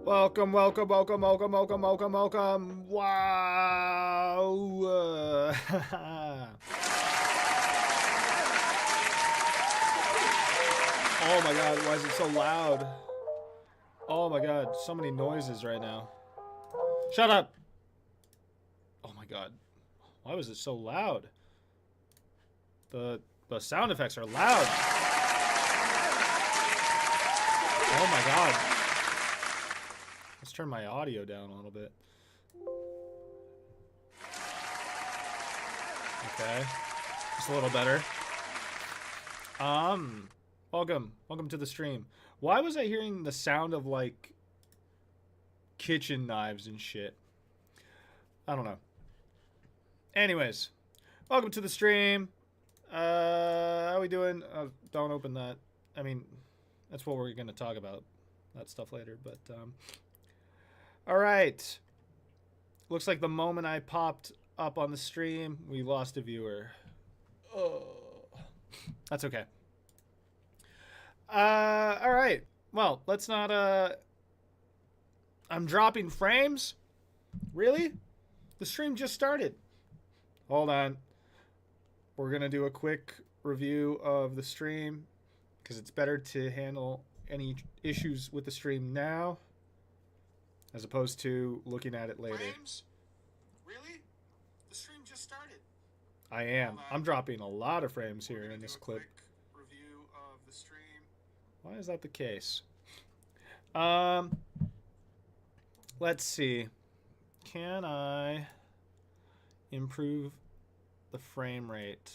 Welcome, welcome, welcome, welcome, welcome, welcome, welcome. Wow. Oh my god, why is it so loud? Oh my god, so many noises right now. Shut up! Oh my god. Why was it so loud? The sound effects are loud. Oh my god. Let's turn my audio down a little bit. Okay. Just a little better. Welcome to the stream. Why was I hearing the sound of like kitchen knives and shit? I don't know. Anyways, welcome to the stream. How we doing? Don't open that. I mean, that's what we're gonna talk about. That stuff later, but all right. Looks like the moment I popped up on the stream, we lost a viewer. Oh, that's okay. All right. Well, let's not. I'm dropping frames. Really? The stream just started. Hold on. We're gonna do a quick review of the stream because it's better to handle any issues with the stream now as opposed to looking at it later. Frames? Really? The stream just started. I am. I'm dropping a lot of frames here in this clip. Review of the stream. Why is that the case? Let's see. Can I improve the frame rate?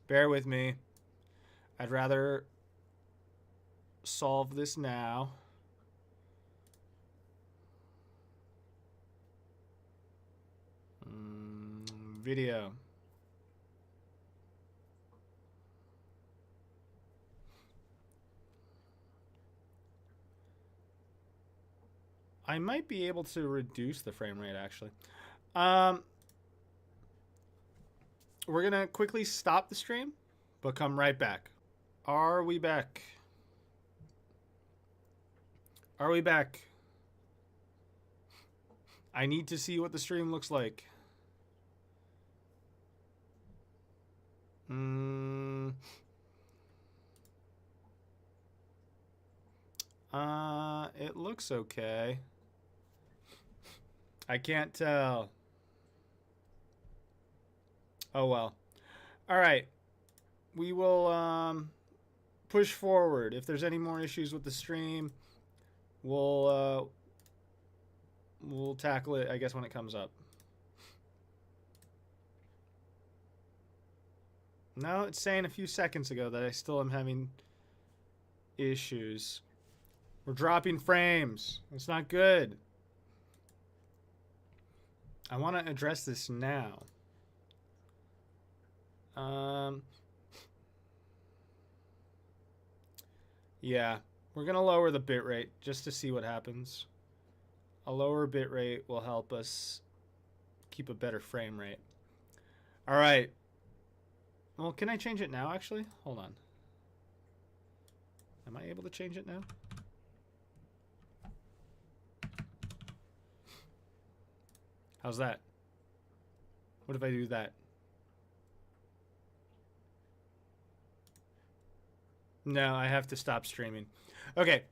Bear with me. I'd rather solve this now. Video. I might be able to reduce the frame rate actually. We're gonna quickly stop the stream, but come right back. Are we back? Are we back? I need to see what the stream looks like. It looks okay. I can't tell. Oh well. All right. We will push forward. If there's any more issues with the stream, we'll tackle it, I guess, when it comes up. No, it's saying a few seconds ago that I still am having issues. We're dropping frames. It's not good. I want to address this now. Yeah, we're going to lower the bitrate just to see what happens. A lower bitrate will help us keep a better frame rate. All right. Well, can I change it now, actually? Hold on. Am I able to change it now? How's that? What if I do that? No, I have to stop streaming. Okay.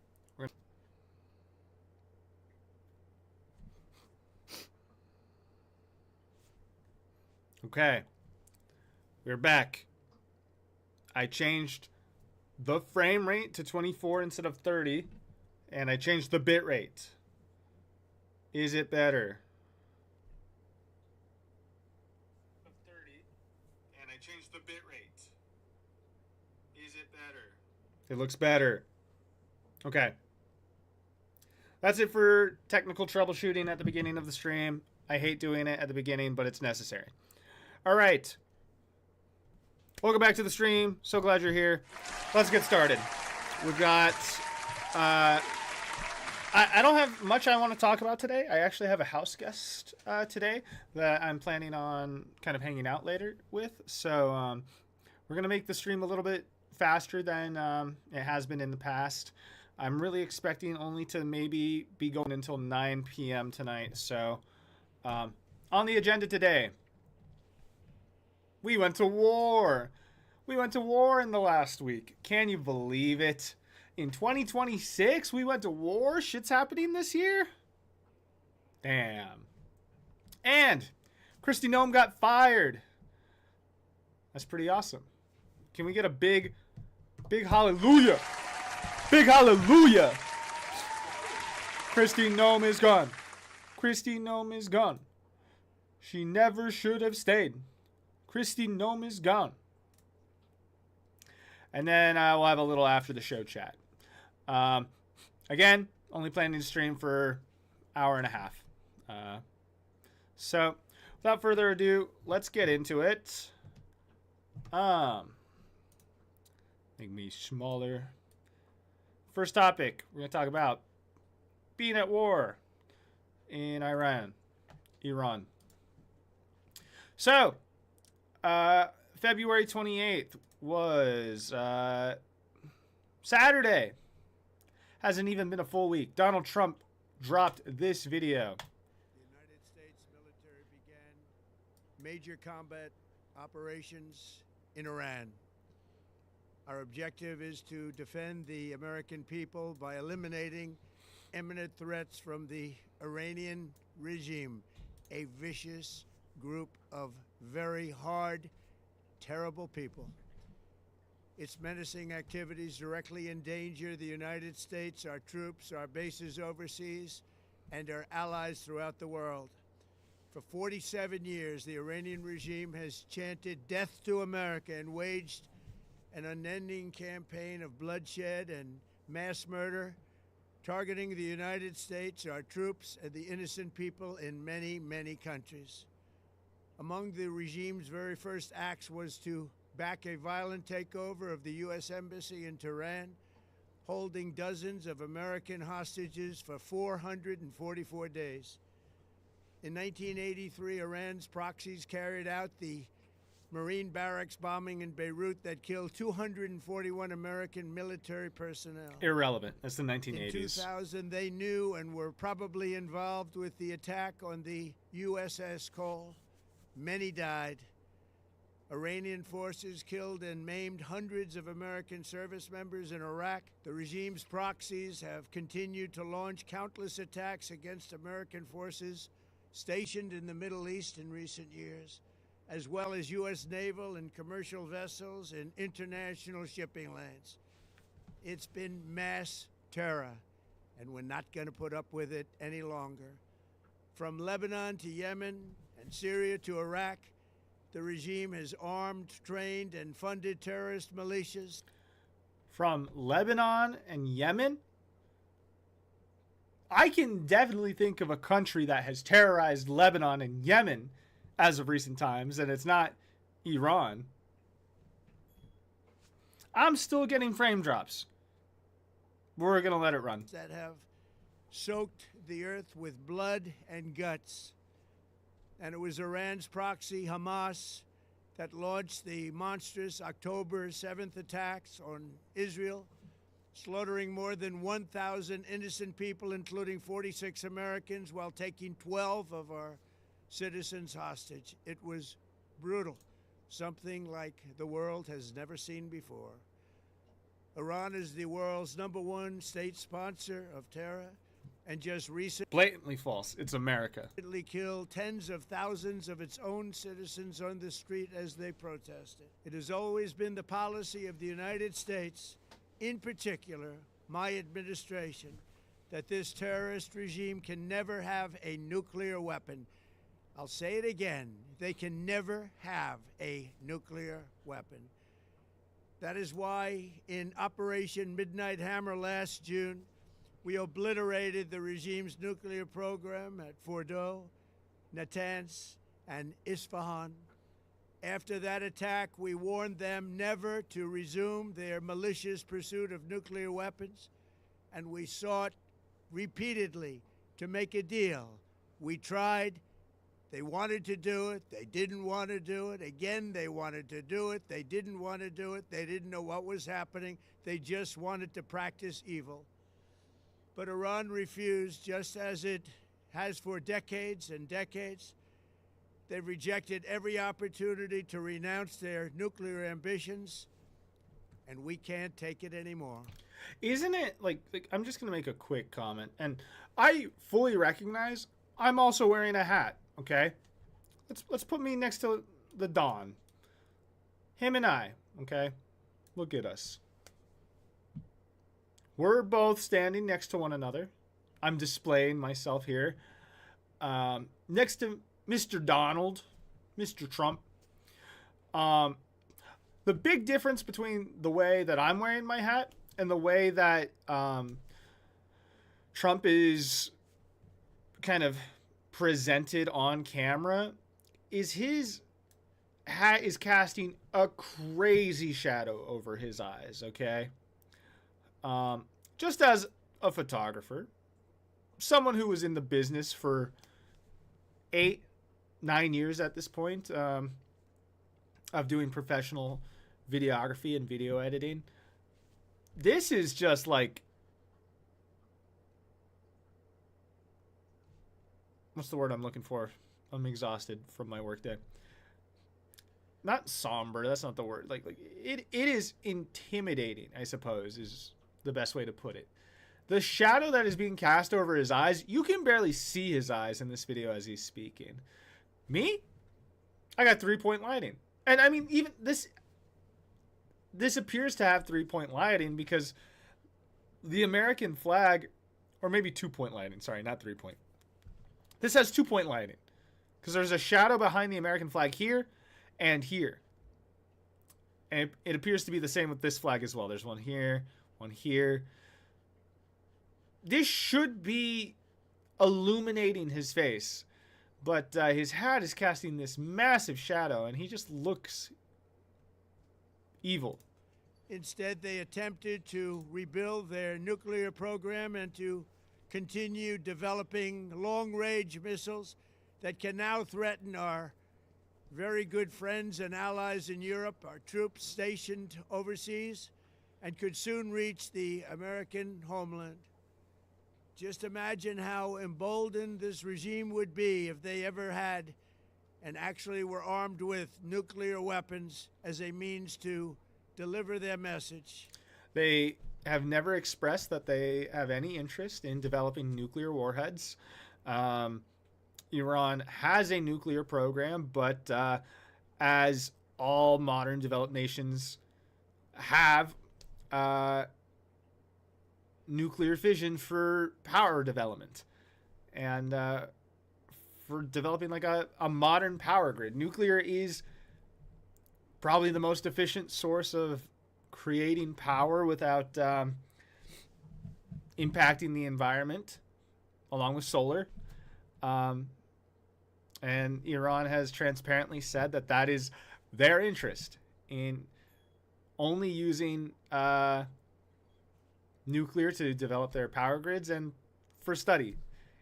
Okay. We're back. I changed the frame rate to 24 instead of 30, and I changed the bit rate. Is it better? 30, and I changed the bit rate. Is it better? It looks better. Okay. That's it for technical troubleshooting at the beginning of the stream. I hate doing it at the beginning, but it's necessary. All right. Welcome back to the stream. So glad you're here. Let's get started. We've got I don't have much I want to talk about today. I actually have a house guest today that I'm planning on kind of hanging out later with. So we're going to make the stream a little bit faster than it has been in the past. I'm really expecting only to maybe be going until 9 p.m. tonight. So on the agenda today, we went to war. We went to war in the last week. Can you believe it? In 2026, we went to war. Shit's happening this year. Damn. And Kristi Noem got fired. That's pretty awesome. Can we get a big hallelujah? Big hallelujah. Kristi Noem is gone. Kristi Noem is gone. She never should have stayed. Kristi Noem is gone. And then we'll have a little after the show chat. Again, only planning to stream for an hour and a half. So, without further ado, let's get into it. Make me smaller. First topic, we're going to talk about being at war in Iran. So, February 28th was Saturday. Hasn't even been a full week. Donald Trump dropped this video. The United States military began major combat operations in Iran. Our objective is to defend the American people by eliminating imminent threats from the Iranian regime, a vicious group of very hard, terrible people. Its menacing activities directly endanger the United States, our troops, our bases overseas, and our allies throughout the world. For 47 years, the Iranian regime has chanted death to America and waged an unending campaign of bloodshed and mass murder, targeting the United States, our troops, and the innocent people in many, many countries. Among the regime's very first acts was to back a violent takeover of the U.S. Embassy in Tehran, holding dozens of American hostages for 444 days. In 1983, Iran's proxies carried out the Marine barracks bombing in Beirut that killed 241 American military personnel. Irrelevant. That's the 1980s. In 2000, they knew and were probably involved with the attack on the USS Cole. Many died. Iranian forces killed and maimed hundreds of American service members in Iraq. The regime's proxies have continued to launch countless attacks against American forces stationed in the Middle East in recent years, as well as U.S. naval and commercial vessels in international shipping lanes. It's been mass terror, and we're not going to put up with it any longer. From Lebanon to Yemen and Syria to Iraq, the regime has armed, trained, and funded terrorist militias. From Lebanon and Yemen? I can definitely think of a country that has terrorized Lebanon and Yemen as of recent times, and it's not Iran. I'm still getting frame drops. We're going to let it run. That have soaked the earth with blood and guts. And it was Iran's proxy, Hamas, that launched the monstrous October 7th attacks on Israel, slaughtering more than 1,000 innocent people, including 46 Americans, while taking 12 of our citizens hostage. It was brutal, something like the world has never seen before. Iran is the world's #1 state sponsor of terror, and just recently Blatantly false. It's America. killed tens of thousands of its own citizens on the street as they protested. It has always been the policy of the United States, in particular my administration, that this terrorist regime can never have a nuclear weapon. I'll say it again. They can never have a nuclear weapon. That is why in Operation Midnight Hammer last June, we obliterated the regime's nuclear program at Fordow, Natanz, and Isfahan. After that attack, we warned them never to resume their malicious pursuit of nuclear weapons, and we sought repeatedly to make a deal. We tried. They wanted to do it. They didn't want to do it. Again, they wanted to do it. They didn't want to do it. They didn't know what was happening. They just wanted to practice evil. But Iran refused, just as it has for decades and decades. They've rejected every opportunity to renounce their nuclear ambitions, and we can't take it anymore. Isn't it like I'm just going to make a quick comment, and I fully recognize I'm also wearing a hat, okay? Let's put me next to the Don. Him and I, okay? Look at us. We're both standing next to one another. I'm displaying myself here. Next to Mr. Donald, Mr. Trump. The big difference between the way that I'm wearing my hat and the way that Trump is kind of presented on camera is his hat is casting a crazy shadow over his eyes, okay? Just as a photographer, someone who was in the business for 8-9 years at this point, of doing professional videography and video editing, this is just like, what's the word I'm looking for? I'm exhausted from my workday. Not somber, that's not the word. Like it is intimidating, I suppose, is the best way to put it. The shadow that is being cast over his eyes, you can barely see his eyes in this video as he's speaking. Me? I got 3-point lighting. And I mean, even this appears to have 3-point lighting because the American flag, or maybe 2-point lighting, sorry, not 3-point. This has 2-point lighting because there's a shadow behind the American flag here and here. And it appears to be the same with this flag as well. There's one here, one here. This should be illuminating his face, but his hat is casting this massive shadow, and he just looks evil. Instead, they attempted to rebuild their nuclear program and to continue developing long-range missiles that can now threaten our very good friends and allies in Europe, our troops stationed overseas, and could soon reach the American homeland. Just imagine how emboldened this regime would be if they ever had and actually were armed with nuclear weapons as a means to deliver their message. They have never expressed that they have any interest in developing nuclear warheads. Iran has a nuclear program, but as all modern developed nations have, nuclear fission for power development and for developing like a modern power grid. Nuclear is probably the most efficient source of creating power without impacting the environment, along with solar. And Iran has transparently said that that is their interest in only using nuclear to develop their power grids and for study.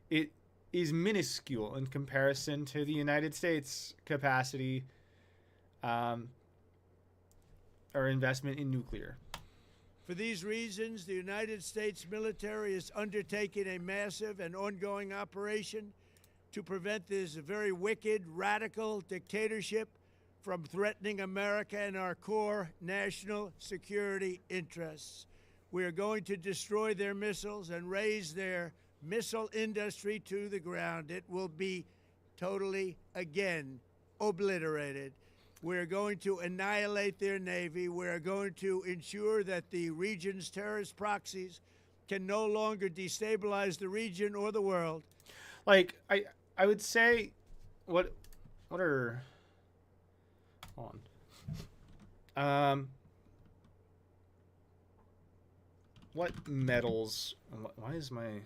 It is minuscule in comparison to the United States capacity or investment in nuclear. For these reasons, the United States military is undertaking a massive and ongoing operation to prevent this very wicked, radical dictatorship from threatening America and our core national security interests. We are going to destroy their missiles and raise their missile industry to the ground. It will be totally, again, obliterated. We're going to annihilate their Navy. We're going to ensure that the region's terrorist proxies can no longer destabilize the region or the world. Like, I would say, what are, hold on. What metals, why is my, there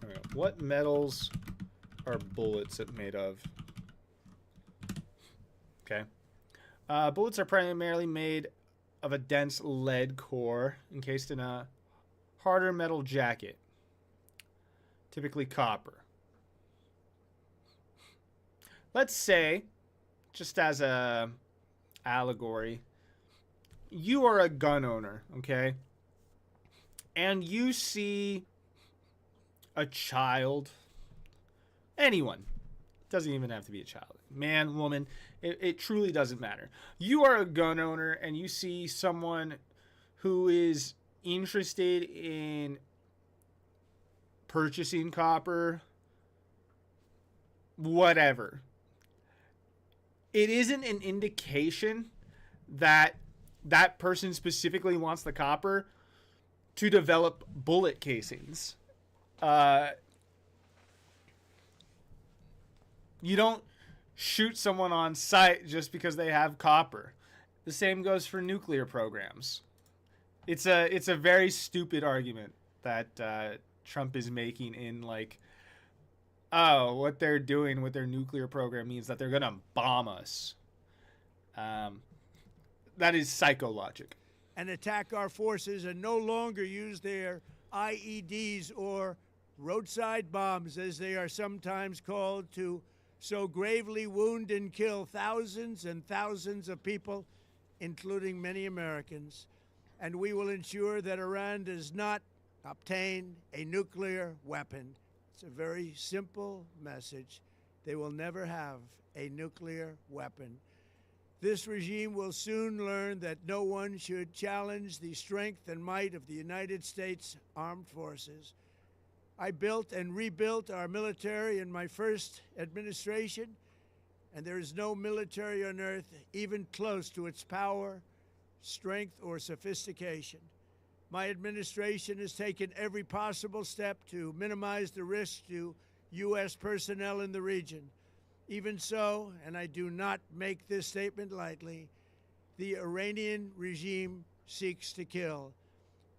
we go. What metals are bullets made of? Okay. Bullets are primarily made of a dense lead core encased in a harder metal jacket, typically copper. Let's say, just as a allegory, you are a gun owner, okay? And you see a child, anyone, doesn't even have to be a child, man, woman, it truly doesn't matter. You are a gun owner and you see someone who is interested in purchasing copper, whatever. It isn't an indication that that person specifically wants the copper to develop bullet casings. You don't shoot someone on sight just because they have copper. The same goes for nuclear programs. It's a very stupid argument that Trump is making in like, oh, what they're doing with their nuclear program means that they're going to bomb us. That is psychologic. And attack our forces and no longer use their IEDs or roadside bombs, as they are sometimes called, to so gravely wound and kill thousands and thousands of people, including many Americans. And we will ensure that Iran does not obtain a nuclear weapon. It's a very simple message. They will never have a nuclear weapon. This regime will soon learn that no one should challenge the strength and might of the United States Armed Forces. I built and rebuilt our military in my first administration, and there is no military on earth even close to its power, strength, or sophistication. My administration has taken every possible step to minimize the risk to U.S. personnel in the region. Even so, and I do not make this statement lightly, the Iranian regime seeks to kill.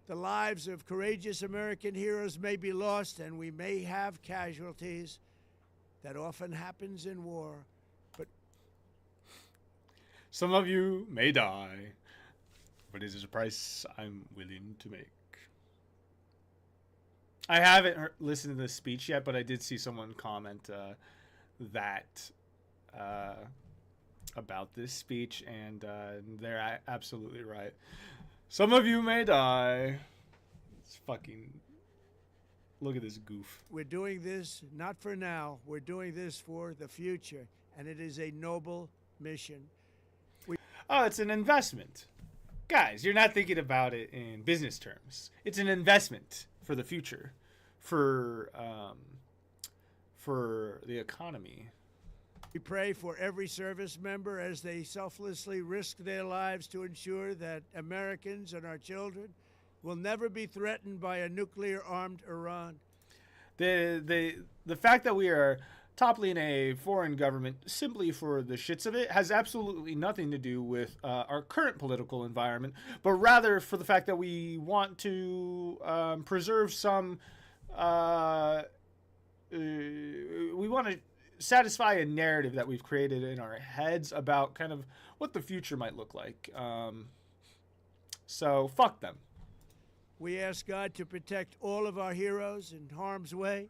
The lives of courageous American heroes may be lost, and we may have casualties. That often happens in war. But some of you may die, but it is a price I'm willing to make. I haven't listened to this speech yet, but I did see someone comment that about this speech, and they're absolutely right. Some of you may die. It's fucking... Look at this goof. We're doing this not for now. We're doing this for the future, and it is a noble mission. Oh, it's an investment. Guys, you're not thinking about it in business terms. It's an investment for the future, for the economy. We pray for every service member as they selflessly risk their lives to ensure that Americans and our children will never be threatened by a nuclear-armed Iran. The fact that we are toppling a foreign government simply for the shits of it has absolutely nothing to do with our current political environment, but rather for the fact that we want to preserve some... we want to satisfy a narrative that we've created in our heads about kind of what the future might look like. So fuck them. We ask God to protect all of our heroes in harm's way,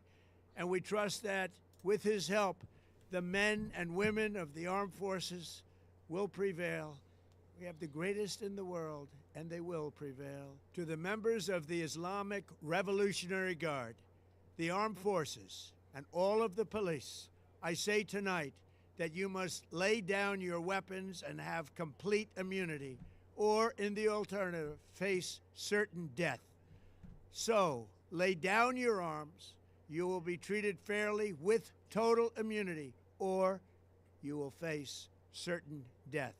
and we trust that with his help, the men and women of the armed forces will prevail. We have the greatest in the world, and they will prevail. To the members of the Islamic Revolutionary Guard, the armed forces, and all of the police, I say tonight that you must lay down your weapons and have complete immunity, or, in the alternative, face certain death. So, lay down your arms. You will be treated fairly with total immunity, or you will face certain death.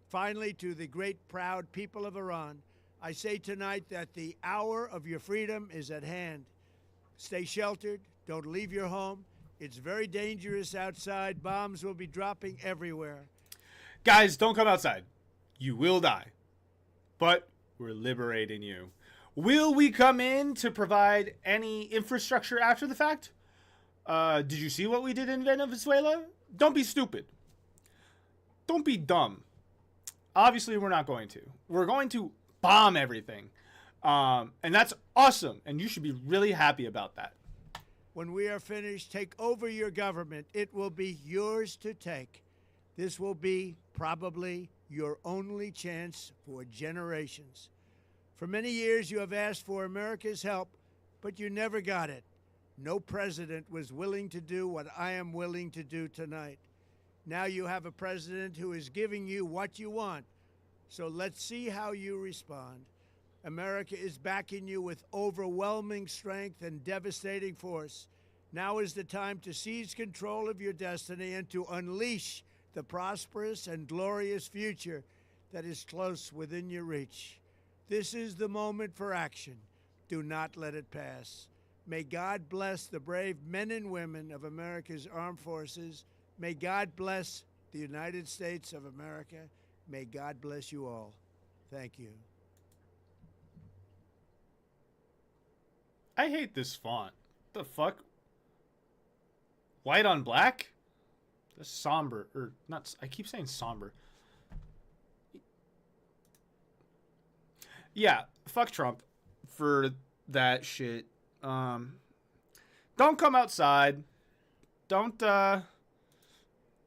Finally, to the great proud people of Iran, I say tonight that the hour of your freedom is at hand. Stay sheltered. Don't leave your home. It's very dangerous outside. Bombs will be dropping everywhere. Guys, don't come outside. You will die. But we're liberating you. Will we come in to provide any infrastructure after the fact? Did you see what we did in Venezuela? Don't be stupid. Don't be dumb. Obviously, we're not going to. We're going to bomb everything. And that's awesome. And you should be really happy about that. When we are finished, take over your government. It will be yours to take. This will be probably your only chance for generations. For many years, you have asked for America's help, but you never got it. No president was willing to do what I am willing to do tonight. Now you have a president who is giving you what you want. So let's see how you respond. America is backing you with overwhelming strength and devastating force. Now is the time to seize control of your destiny and to unleash the prosperous and glorious future that is close within your reach. This is the moment for action. Do not let it pass. May God bless the brave men and women of America's armed forces. May God bless the United States of America. May God bless you all. Thank you. I hate this font. The fuck? White on black? That's somber. Or not. I keep saying somber. Yeah, fuck Trump for that shit. Don't come outside. Don't,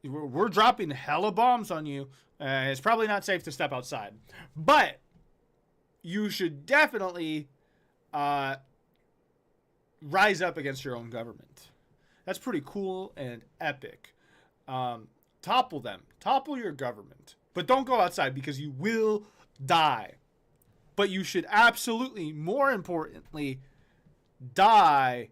we're dropping hella bombs on you. It's probably not safe to step outside. But you should definitely rise up against your own government. That's pretty cool and epic. Topple them. Topple your government. But don't go outside because you will die. But you should absolutely, more importantly, die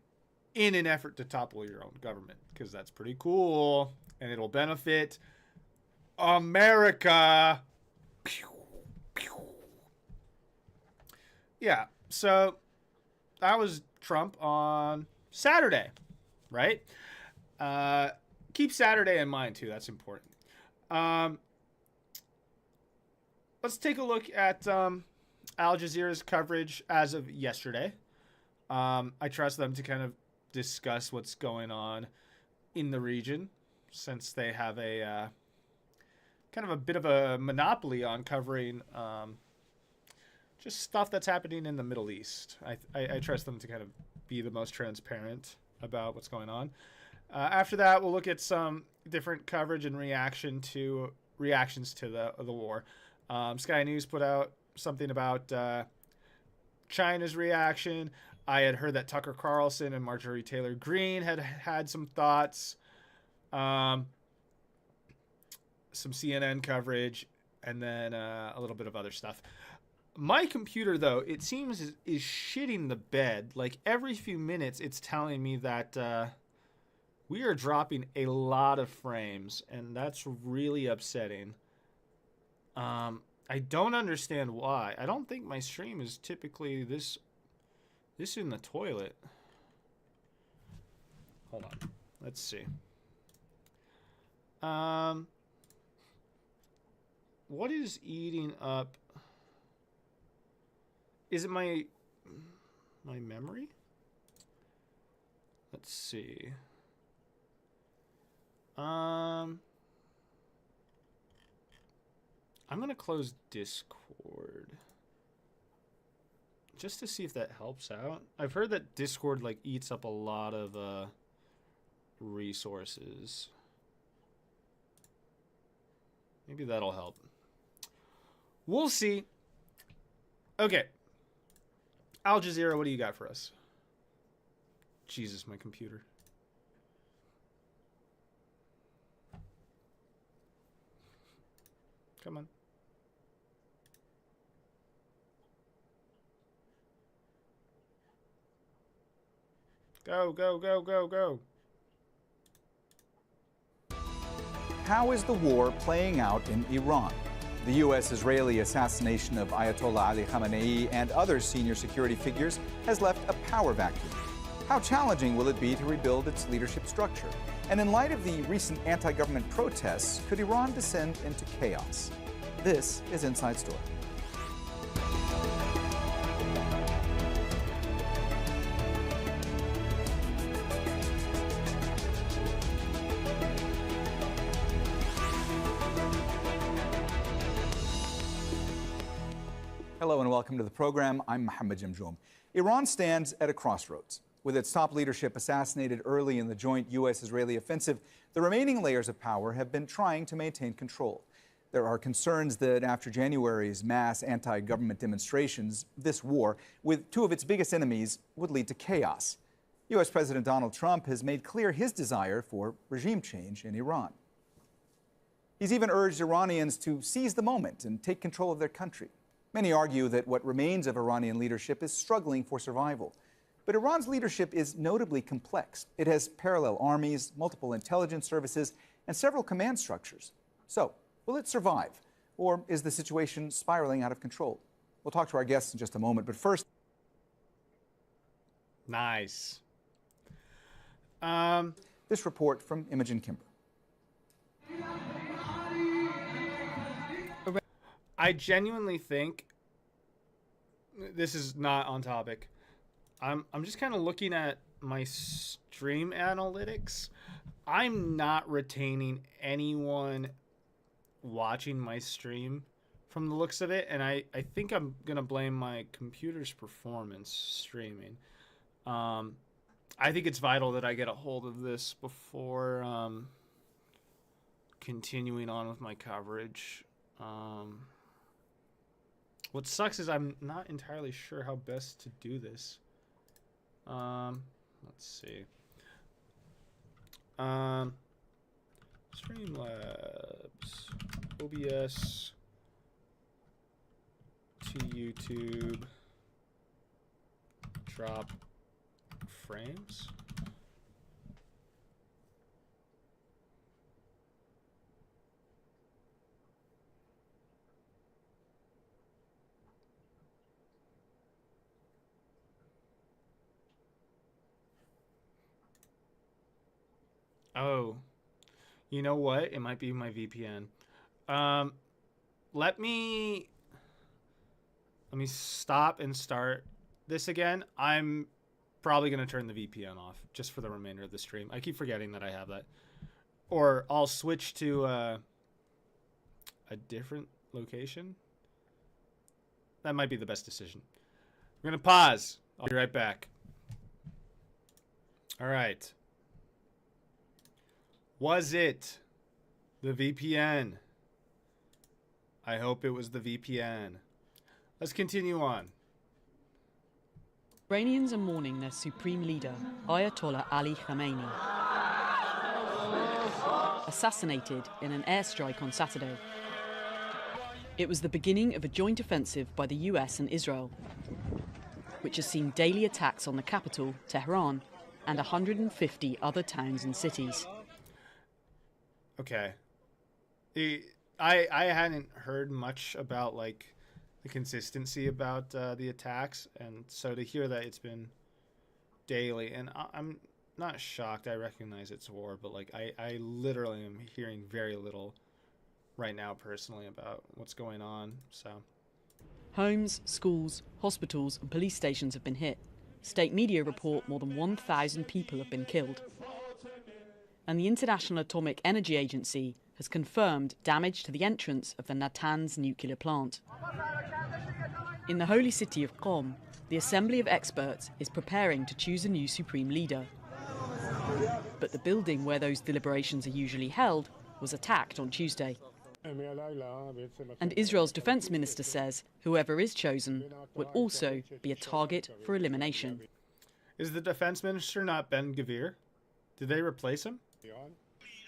in an effort to topple your own government. Because that's pretty cool. And it'll benefit America. Pew, pew. Yeah, so that was Trump on Saturday, right? Keep Saturday in mind, too. That's important. Let's take a look at Al Jazeera's coverage as of yesterday. I trust them to kind of discuss what's going on in the region, since they have a kind of a bit of a monopoly on covering just stuff that's happening in the Middle East. I trust them to kind of be the most transparent about what's going on. After that, we'll look at some different coverage and reactions to the war. Sky News put out something about China's reaction. I had heard that Tucker Carlson and Marjorie Taylor Greene had some thoughts. Some CNN coverage, and then a little bit of other stuff. My computer, though, it seems is shitting the bed. Like, every few minutes, it's telling me that we are dropping a lot of frames, and that's really upsetting. I don't understand why. I don't think my stream is typically this in the toilet. Hold on. Let's see. What is eating up? Is it my memory? Let's see. I'm gonna close Discord just to see if that helps out. I've heard that Discord like eats up a lot of resources. Maybe that'll help. We'll see. Okay. Al Jazeera, what do you got for us? Jesus, my computer. Come on. Go, go, go, go, go. How is the war playing out in Iran? The U.S.-Israeli assassination of Ayatollah Ali Khamenei and other senior security figures has left a power vacuum. How challenging will it be to rebuild its leadership structure? And in light of the recent anti-government protests, could Iran descend into chaos? This is Inside Story. Hello and welcome to the program. I'm Mohammed Jamjoom. Iran stands at a crossroads. With its top leadership assassinated early in the joint U.S.-Israeli offensive, the remaining layers of power have been trying to maintain control. There are concerns that after January's mass anti-government demonstrations, this war, with two of its biggest enemies, would lead to chaos. U.S. President Donald Trump has made clear his desire for regime change in Iran. He's even urged Iranians to seize the moment and take control of their country. Many argue that what remains of Iranian leadership is struggling for survival. But Iran's leadership is notably complex. It has parallel armies, multiple intelligence services, and several command structures. So, will it survive? Or is the situation spiraling out of control? We'll talk to our guests in just a moment, but first... Nice. This report from Imogen Kimber. I genuinely think this is not on topic. I'm just kind of looking at my stream analytics. I'm not retaining anyone watching my stream from the looks of it, and I think I'm gonna blame my computer's performance streaming. I think it's vital that I get a hold of this before continuing on with my coverage. What sucks is I'm not entirely sure how best to do this. Let's see. Streamlabs, OBS, to YouTube, drop frames. Oh, you know what? It might be my VPN. Let me stop and start this again. I'm probably going to turn the VPN off just for the remainder of the stream. I keep forgetting that I have that. Or I'll switch to a different location. That might be the best decision. We're going to pause. I'll be right back. All right. Was it the VPN? I hope it was the VPN. Let's continue on. Iranians are mourning their supreme leader, Ayatollah Ali Khamenei, assassinated in an airstrike on Saturday. It was the beginning of a joint offensive by the US and Israel, which has seen daily attacks on the capital, Tehran, and 150 other towns and cities. Okay. I hadn't heard much about like the consistency about the attacks, and so to hear that it's been daily, and I'm not shocked. I recognize it's war, but like I literally am hearing very little right now personally about what's going on. So Homes, schools, hospitals and police stations have been hit. State media report more than 1,000 people have been killed. And the International Atomic Energy Agency has confirmed damage to the entrance of the Natanz nuclear plant. In the holy city of Qom, the Assembly of Experts is preparing to choose a new supreme leader. But the building where those deliberations are usually held was attacked on Tuesday. And Israel's defense minister says whoever is chosen will also be a target for elimination. is the defense minister not Ben-Gvir? Did they replace him?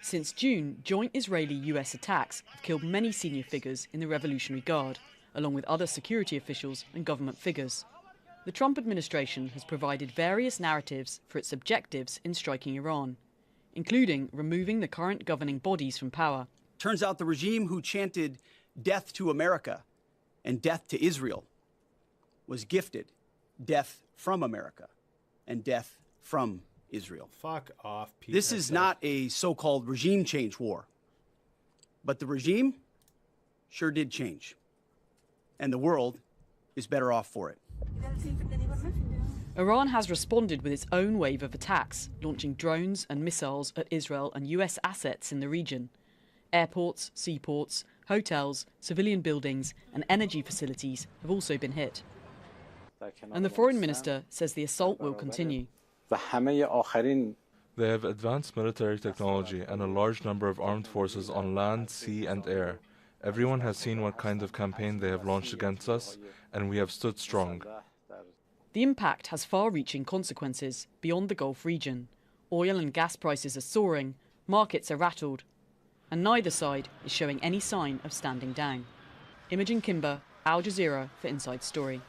Since June, joint Israeli-US attacks have killed many senior figures in the Revolutionary Guard, along with other security officials and government figures. The Trump administration has provided various narratives for its objectives in striking Iran, including removing the current governing bodies from power. Turns out the regime who chanted death to America and death to Israel was gifted death from America and death from Israel. Fuck off, Pete. This is not a so-called regime change war, but the regime sure did change, and the world is better off for it. Iran has responded with its own wave of attacks, launching drones and missiles at Israel and US assets in the region. Airports, seaports, Hotels, civilian buildings and energy facilities have also been hit. And the foreign minister says the assault will continue. They have advanced military technology and a large number of armed forces on land, sea, and air. Everyone has seen what kind of campaign they have launched against us, and we have stood strong. The impact has far-reaching consequences beyond the Gulf region. Oil and gas prices are soaring, markets are rattled, and neither side is showing any sign of standing down. Imogen Kimber, Al Jazeera for Inside Story.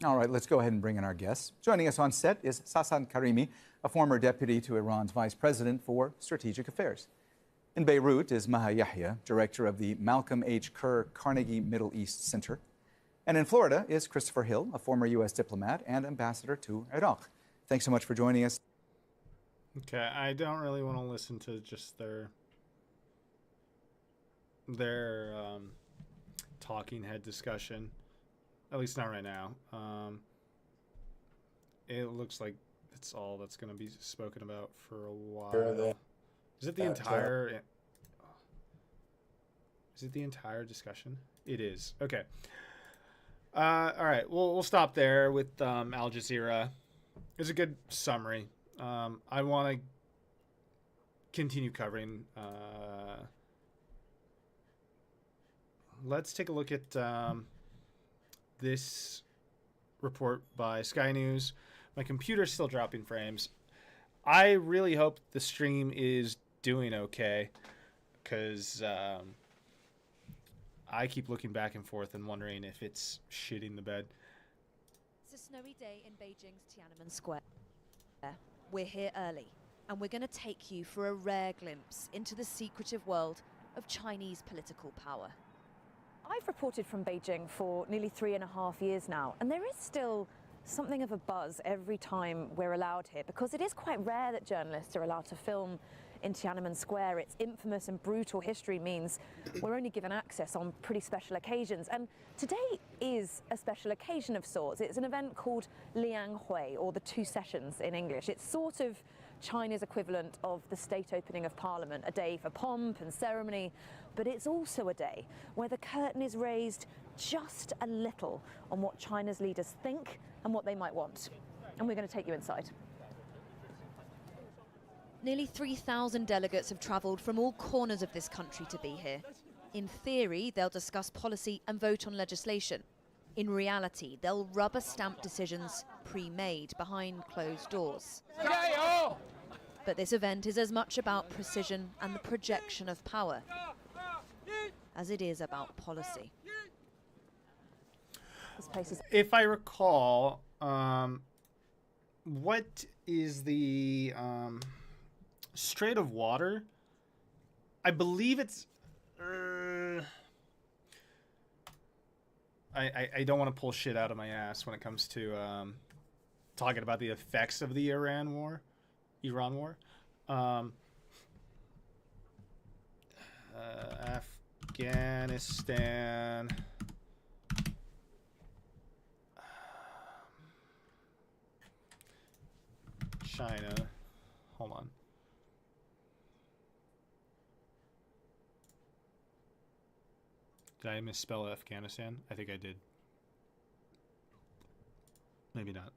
All right, let's go ahead and bring in our guests. Joining us on set is Sasan Karimi, a former deputy to Iran's vice president for strategic affairs. In Beirut is Maha Yahya, director of the Malcolm H. Kerr Carnegie Middle East Center. And in Florida is Christopher Hill, a former U.S. diplomat and ambassador to Iraq. Thanks so much for joining us. Okay, I don't really want to listen to just their talking head discussion. At least not right now. It looks like it's all that's going to be spoken about for a while. Is it the entire? Is it the entire discussion? It is. Okay. All right. We'll stop there with Al Jazeera. It's a good summary. I want to continue covering. Let's take a look at this report by Sky News. My computer's still dropping frames. I really hope the stream is doing okay, because I keep looking back and forth and wondering if it's shitting the bed. It's a snowy day in Beijing's Tiananmen Square. We're here early, and we're going to take you for a rare glimpse into the secretive world of Chinese political power. I've reported from Beijing for nearly 3.5 years now, and there is still something of a buzz every time we're allowed here, because it is quite rare that journalists are allowed to film in Tiananmen Square. Its infamous and brutal history means we're only given access on pretty special occasions, and today is a special occasion of sorts. It's an event called Liang Hui, or the Two Sessions in English. It's sort of China's equivalent of the state opening of Parliament, a day for pomp and ceremony, but it's also a day where the curtain is raised just a little on what China's leaders think and what they might want. And we're going to take you inside. Nearly 3,000 delegates have travelled from all corners of this country to be here. In theory, they'll discuss policy and vote on legislation. In reality, they'll rubber stamp decisions pre-made behind closed doors. But this event is as much about precision and the projection of power as it is about policy. If I recall, what is the Strait of Water? I believe it's... I don't want to pull shit out of my ass when it comes to talking about the effects of the Iran war. Afghanistan. China. Hold on. Did I misspell Afghanistan? I think I did. Maybe not.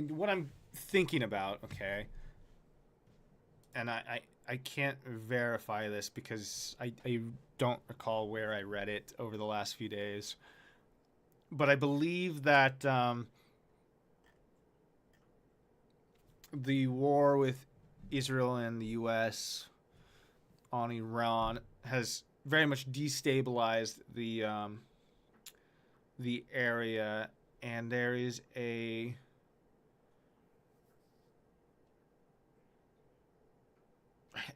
What I'm thinking about, okay, and I can't verify this because I don't recall where I read it over the last few days, but I believe that the war with Israel and the U.S. on Iran has very much destabilized the area, and there is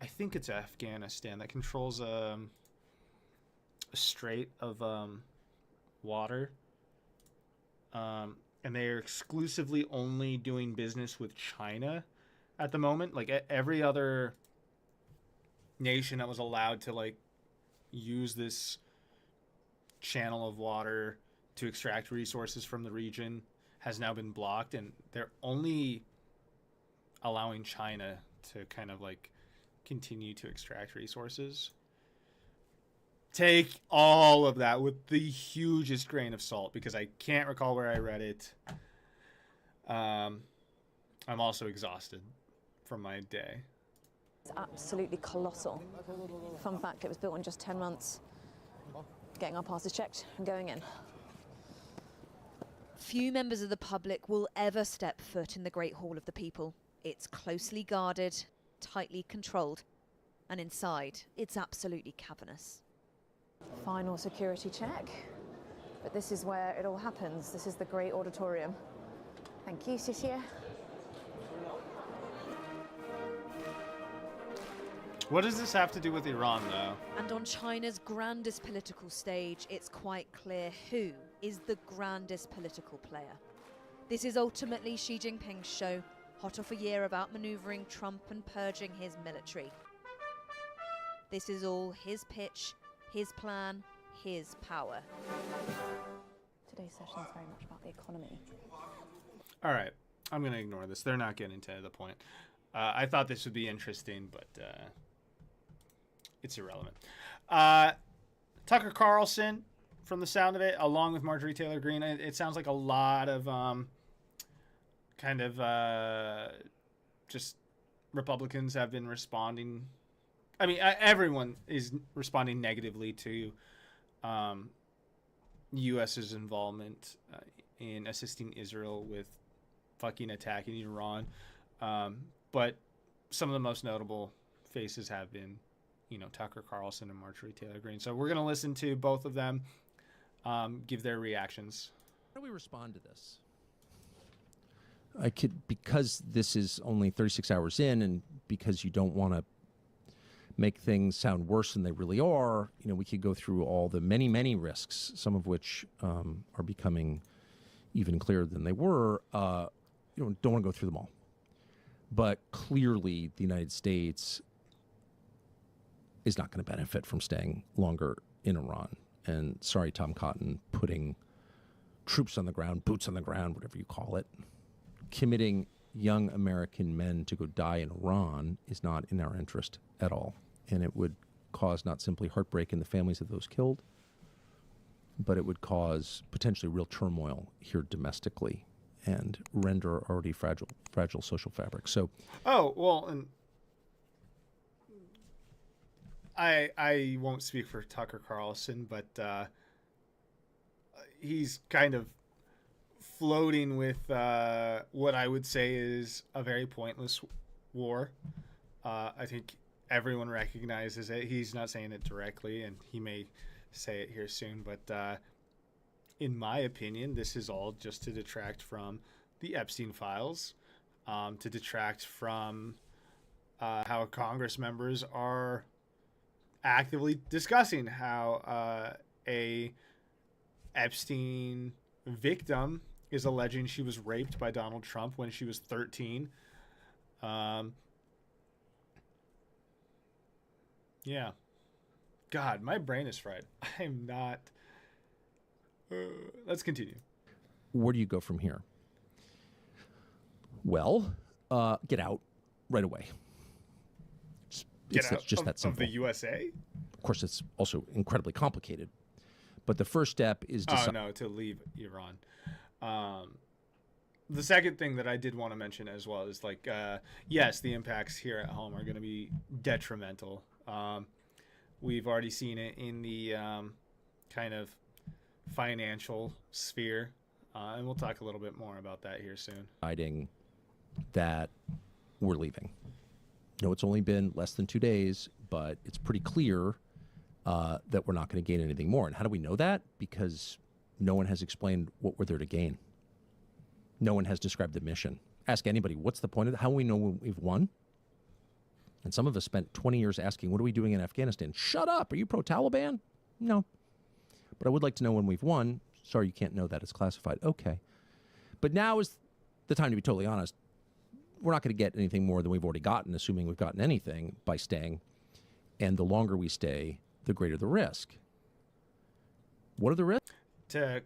I think it's Afghanistan that controls a strait of water, and they are exclusively only doing business with China at the moment. Like every other nation that was allowed to like use this channel of water to extract resources from the region has now been blocked, and they're only allowing China to kind of like continue to extract resources. Take all of that with the hugest grain of salt, because I can't recall where I read it. I'm also exhausted from my day. It's absolutely colossal. Fun fact, it was built in just 10 months. Getting our passes checked and going in. Few members of the public will ever step foot in the Great Hall of the People. It's closely guarded, tightly controlled, and inside, it's absolutely cavernous. Final security check. But this is where it all happens. This is the Great Auditorium. Thank you, Cecilia. What does this have to do with Iran, though? And on China's grandest political stage, it's quite clear who is the grandest political player. This is ultimately Xi Jinping's show, hot off a year of outmaneuvering Trump and purging his military. This is all his pitch, his plan, his power. Today's session is very much about the economy. All right, I'm going to ignore this. They're not getting to the point. I thought this would be interesting, but it's irrelevant. Tucker Carlson, from the sound of it, along with Marjorie Taylor Greene, it sounds like a lot of just Republicans have been responding. I mean, everyone is responding negatively to U.S.'s involvement in assisting Israel with fucking attacking Iran. But some of the most notable faces have been, Tucker Carlson and Marjorie Taylor Greene. So we're going to listen to both of them give their reactions. How do we respond to this? Because this is only 36 hours in, and because you don't want to make things sound worse than they really are, we could go through all the many, many risks, some of which are becoming even clearer than they were. Don't want to go through them all. But clearly, the United States is not going to benefit from staying longer in Iran. And sorry, Tom Cotton, putting troops on the ground, boots on the ground, whatever you call it, committing young American men to go die in Iran is not in our interest at all. And it would cause not simply heartbreak in the families of those killed, but it would cause potentially real turmoil here domestically and render already fragile social fabric. So, and I won't speak for Tucker Carlson, but he's kind of floating with what I would say is a very pointless war. I think everyone recognizes it. He's not saying it directly, and he may say it here soon, but in my opinion, this is all just to detract from the Epstein files, to detract from how Congress members are actively discussing how a Epstein victim is alleging she was raped by Donald Trump when she was 13. Yeah. God, my brain is fried. I'm not... let's continue. Where do you go from here? Well, get out right away. It's just that simple. Of the USA? Of course, it's also incredibly complicated. But the first step is to leave Iran. The second thing that I did want to mention as well is yes, the impacts here at home are going to be detrimental. We've already seen it in the kind of financial sphere, and we'll talk a little bit more about that here soon. Deciding that we're leaving. It's only been less than 2 days, but it's pretty clear that we're not going to gain anything more. And how do we know that? Because no one has explained what we're there to gain. No one has described the mission. Ask anybody, what's the point of it? How do we know we've won? And some of us spent 20 years asking, what are we doing in Afghanistan? Shut up. Are you pro-Taliban? No. But I would like to know when we've won. Sorry, you can't know that. It's classified. Okay. But now is the time to be totally honest. We're not going to get anything more than we've already gotten, assuming we've gotten anything by staying. And the longer we stay, the greater the risk. What are the risks? To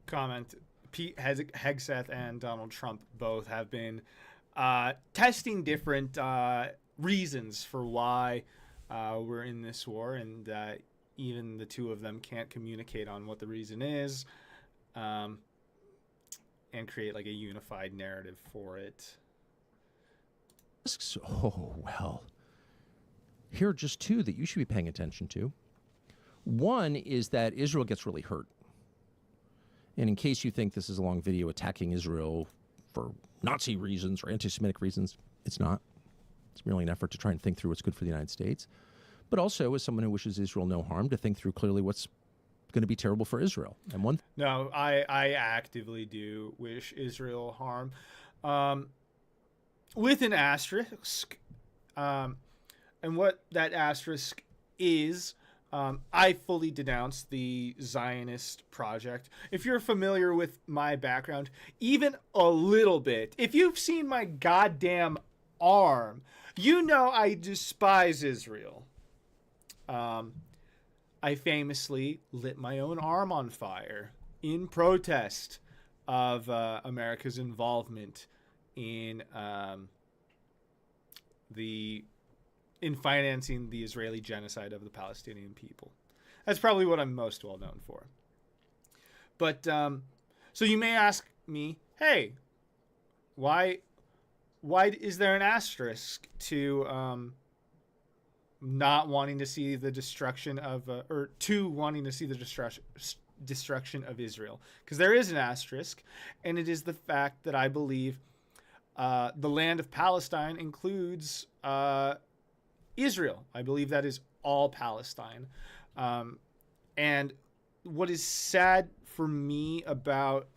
comment Pete Hegseth and Donald Trump both have been testing different reasons for why we're in this war, and even the two of them can't communicate on what the reason is, and create like a unified narrative for it. Oh, well. Here are just two that you should be paying attention to. One is that Israel gets really hurt. And in case you think this is a long video attacking Israel for Nazi reasons or anti-Semitic reasons, it's not. It's merely an effort to try and think through what's good for the United States. But also, as someone who wishes Israel no harm, to think through clearly what's going to be terrible for Israel. And one No, I actively do wish Israel harm. With an asterisk. And what that asterisk is, I fully denounce the Zionist project. If you're familiar with my background, even a little bit, if you've seen my goddamn arm, you know I despise Israel. I famously lit my own arm on fire in protest of America's involvement in financing the Israeli genocide of the Palestinian people. That's probably what I'm most well known for. But so you may ask me, hey, why is there an asterisk to not wanting to see the destruction of or to wanting to see the destruction of Israel? Because there is an asterisk, and it is the fact that I believe the land of Palestine includes Israel. I believe that is all Palestine. And what is sad for me about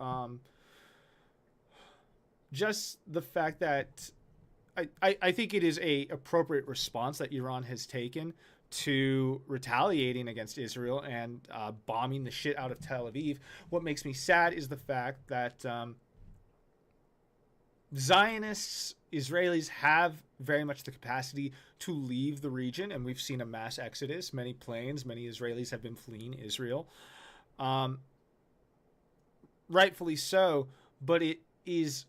just the fact that I think it is a appropriate response that Iran has taken to retaliating against Israel and bombing the shit out of Tel Aviv. What makes me sad is the fact that Zionists, Israelis have very much the capacity to leave the region, and we've seen a mass exodus. Many planes, many Israelis have been fleeing Israel. Rightfully so, but it is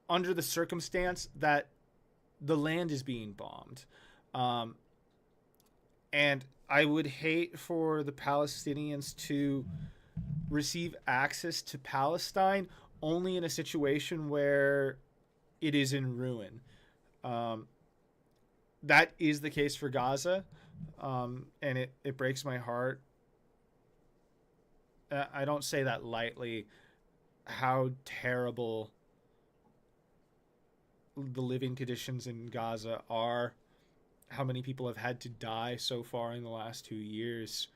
under the circumstance that the land is being bombed. And I would hate for the Palestinians to receive access to Palestine only in a situation where it is in ruin. That is the case for Gaza, and it breaks my heart. I don't say that lightly, how terrible the living conditions in Gaza are, how many people have had to die so far in the last 2 years.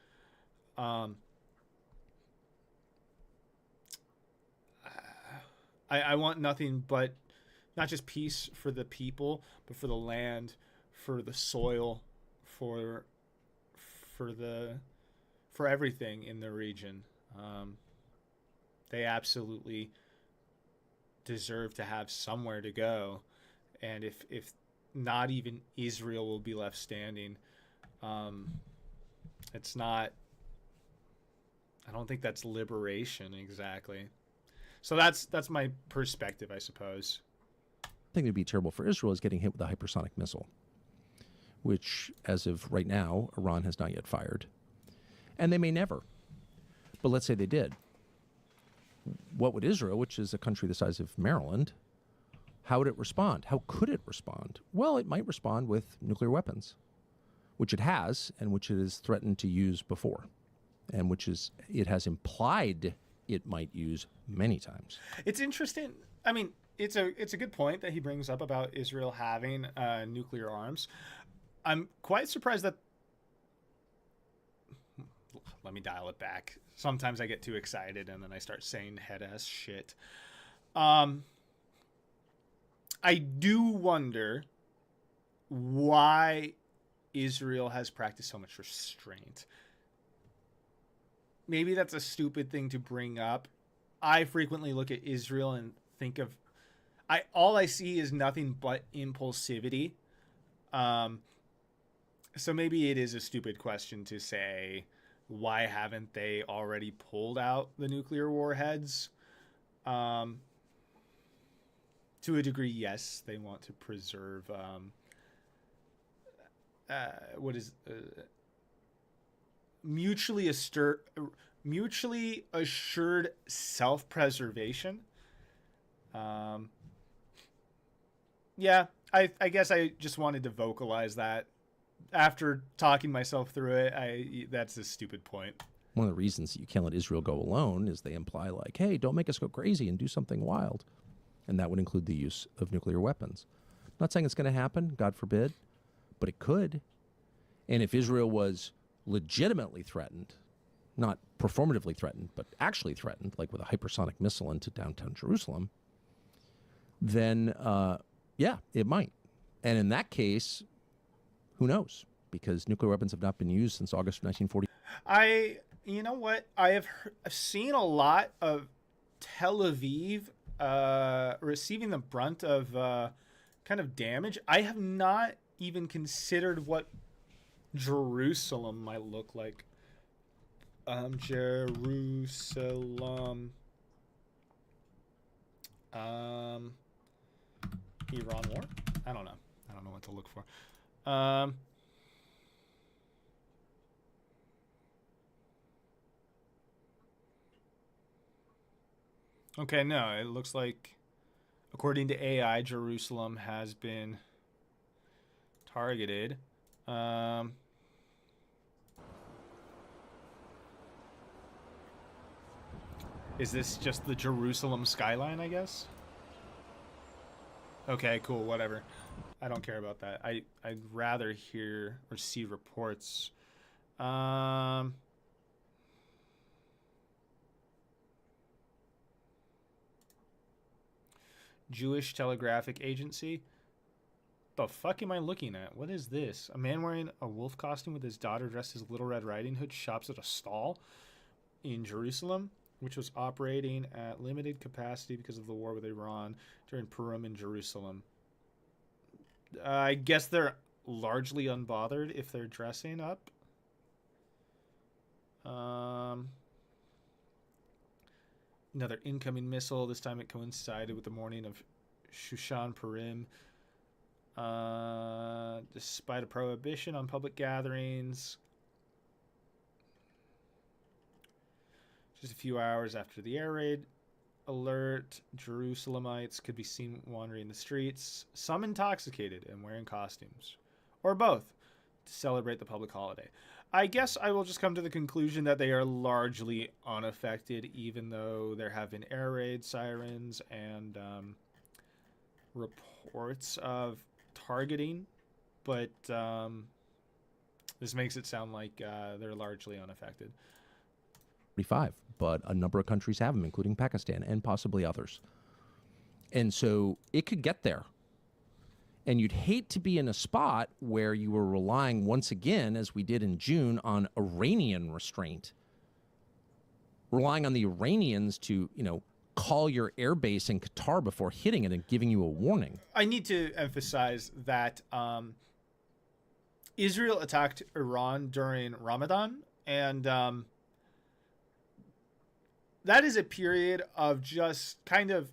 I want nothing but not just peace for the people, but for the land, for the soil, for everything in the region. They absolutely deserve to have somewhere to go, and if not even Israel will be left standing, it's not. I don't think that's liberation exactly. So that's my perspective, I suppose. The thing that would be terrible for Israel is getting hit with a hypersonic missile, which, as of right now, Iran has not yet fired. And they may never. But let's say they did. What would Israel, which is a country the size of Maryland, how would it respond? How could it respond? Well, it might respond with nuclear weapons, which it has and which it has threatened to use before, and which it has implied it might use many times. It's interesting. I mean, it's a good point that he brings up about Israel having nuclear arms. I'm quite surprised that. Let me dial it back. Sometimes I get too excited and then I start saying head-ass shit. I do wonder why Israel has practiced so much restraint. Maybe that's a stupid thing to bring up. I frequently look at Israel and think of... all I see is nothing but impulsivity. So maybe it is a stupid question to say, why haven't they already pulled out the nuclear warheads? To a degree, yes, they want to preserve mutually assured self-preservation. Yeah, I guess I just wanted to vocalize that. After talking myself through it, that's a stupid point. One of the reasons that you can't let Israel go alone is they imply, like, hey, don't make us go crazy and do something wild. And that would include the use of nuclear weapons. I'm not saying it's going to happen, God forbid, but it could. And if Israel was legitimately threatened, not performatively threatened, but actually threatened, like with a hypersonic missile into downtown Jerusalem, then, yeah, it might. And in that case, who knows? Because nuclear weapons have not been used since August of 1940. You know what? I've seen a lot of Tel Aviv receiving the brunt of kind of damage. I have not even considered what Jerusalem might look like. Jerusalem. Iran war? I don't know. I don't know what to look for. Okay, no, it looks like, according to AI, Jerusalem has been targeted. Is this just the Jerusalem skyline, I guess? Okay, cool, whatever. I don't care about that. I'd rather hear or see reports. Jewish Telegraphic Agency. The fuck am I looking at? What is this? A man wearing a wolf costume with his daughter dressed as Little Red Riding Hood shops at a stall in Jerusalem, which was operating at limited capacity because of the war with Iran during Purim in Jerusalem. I guess they're largely unbothered if they're dressing up. Another incoming missile. This time it coincided with the morning of Shushan Purim. Despite a prohibition on public gatherings, just a few hours after the air raid alert, Jerusalemites could be seen wandering the streets, some intoxicated and wearing costumes, or both, to celebrate the public holiday. I guess I will just come to the conclusion that they are largely unaffected, even though there have been air raid sirens and reports of targeting, but this makes it sound like they're largely unaffected. 45, but a number of countries have them, including Pakistan and possibly others. And so it could get there. And you'd hate to be in a spot where you were relying once again, as we did in June, on Iranian restraint, relying on the Iranians to, call your air base in Qatar before hitting it and giving you a warning. I need to emphasize that Israel attacked Iran during Ramadan, and that is a period of just kind of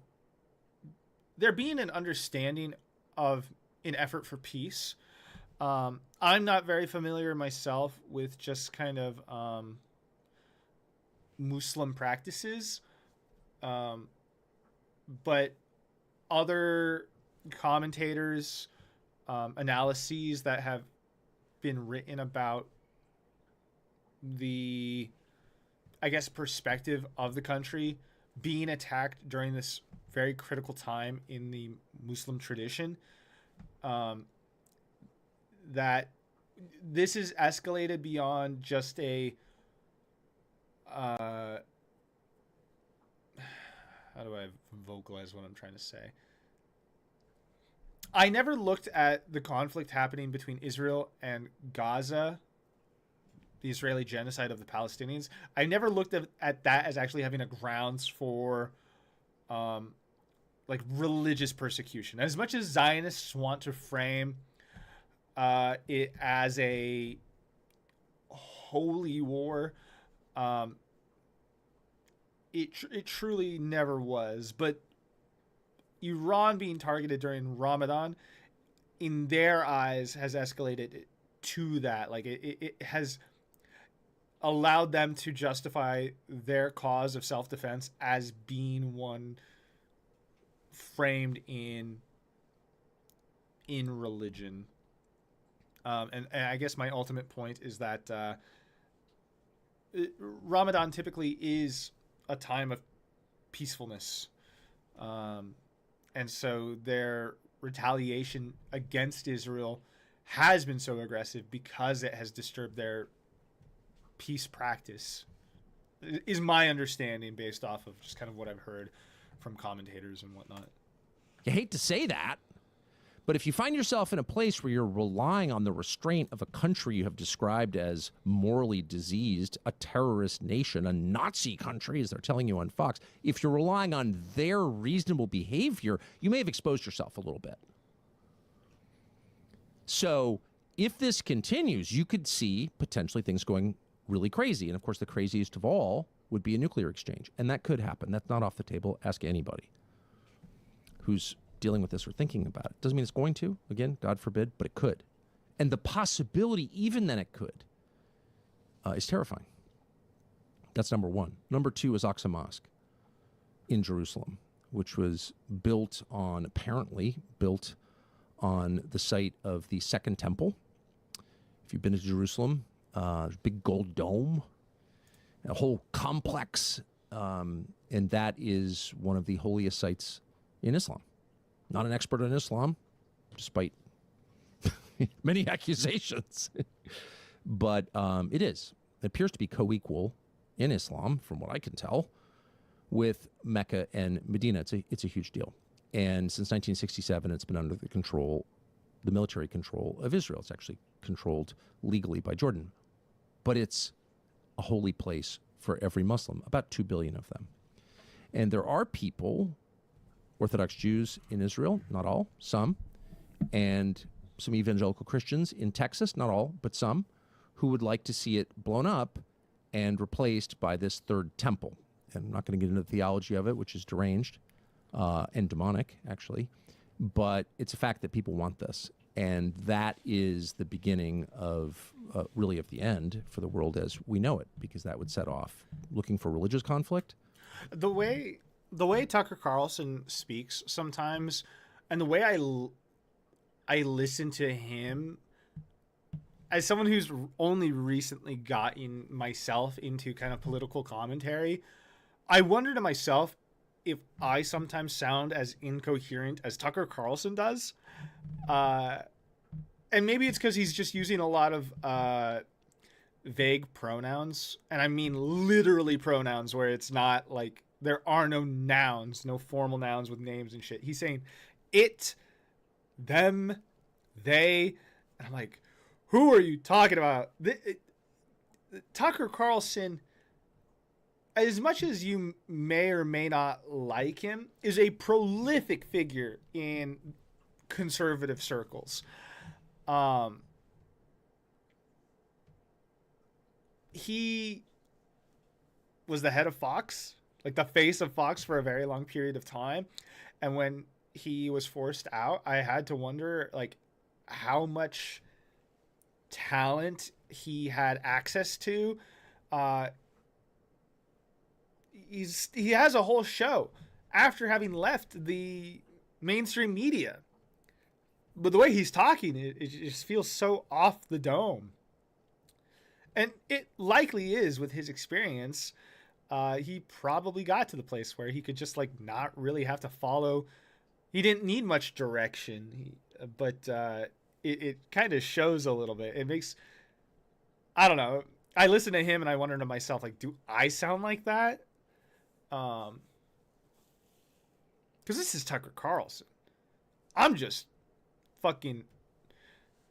there being an understanding of an effort for peace. I'm not very familiar myself with just kind of Muslim practices, but other commentators, analyses that have been written about the, I guess, perspective of the country being attacked during this very critical time in the Muslim tradition, that this is escalated beyond just a how do I vocalize what I'm trying to say? I never looked at the conflict happening between Israel and Gaza, the Israeli genocide of the Palestinians. I never looked at that as actually having a grounds for like religious persecution. As much as Zionists want to frame it as a holy war, it truly never was. But Iran being targeted during Ramadan, in their eyes, has escalated to that. Like it has allowed them to justify their cause of self-defense as being one framed in religion. And I guess my ultimate point is that Ramadan typically is a time of peacefulness. And so their retaliation against Israel has been so aggressive because it has disturbed their peace practice, is my understanding based off of just kind of what I've heard from commentators and whatnot. You hate to say that, but if you find yourself in a place where you're relying on the restraint of a country you have described as morally diseased, a terrorist nation, a Nazi country, as they're telling you on Fox, if you're relying on their reasonable behavior, you may have exposed yourself a little bit. So if this continues, you could see potentially things going really crazy. And of course, the craziest of all would be a nuclear exchange. And that could happen. That's not off the table. Ask anybody who's dealing with this or thinking about it. Doesn't mean it's going to, again, God forbid, but it could. And the possibility, even then it could, is terrifying. That's number one. Number two is Aqsa Mosque in Jerusalem, which was apparently built on the site of the Second Temple. If you've been to Jerusalem, there's a big gold dome, a whole complex, and that is one of the holiest sites in Islam. Not an expert on Islam, despite many accusations. But it is. It appears to be co-equal in Islam, from what I can tell, with Mecca and Medina. It's a huge deal. And since 1967, it's been under the military control of Israel. It's actually controlled legally by Jordan. But it's a holy place for every Muslim, about 2 billion of them. And there are people, Orthodox Jews in Israel, not all, some, and some evangelical Christians in Texas, not all, but some, who would like to see it blown up and replaced by this third temple. And I'm not going to get into the theology of it, which is deranged and demonic, actually, but it's a fact that people want this. And that is the beginning of, really of the end for the world as we know it, because that would set off looking for religious conflict. The way Tucker Carlson speaks sometimes, and the way I listen to him, as someone who's only recently gotten myself into kind of political commentary, I wonder to myself if I sometimes sound as incoherent as Tucker Carlson does. And maybe it's because he's just using a lot of vague pronouns. And I mean literally pronouns where it's not like there are no nouns, no formal nouns with names and shit. He's saying it, them, they. And I'm like, who are you talking about? Tucker Carlson, as much as you may or may not like him, is a prolific figure in conservative circles. He was the head of Fox, like the face of Fox for a very long period of time. And when he was forced out, I had to wonder, like, how much talent he had access to. He has a whole show after having left the mainstream media. But the way he's talking, it just feels so off the dome. And it likely is with his experience. He probably got to the place where he could just like not really have to follow. He didn't need much direction, but it kind of shows a little bit. It makes, I don't know. I listen to him and I wonder to myself, like, do I sound like that? Because this is Tucker Carlson. I'm just fucking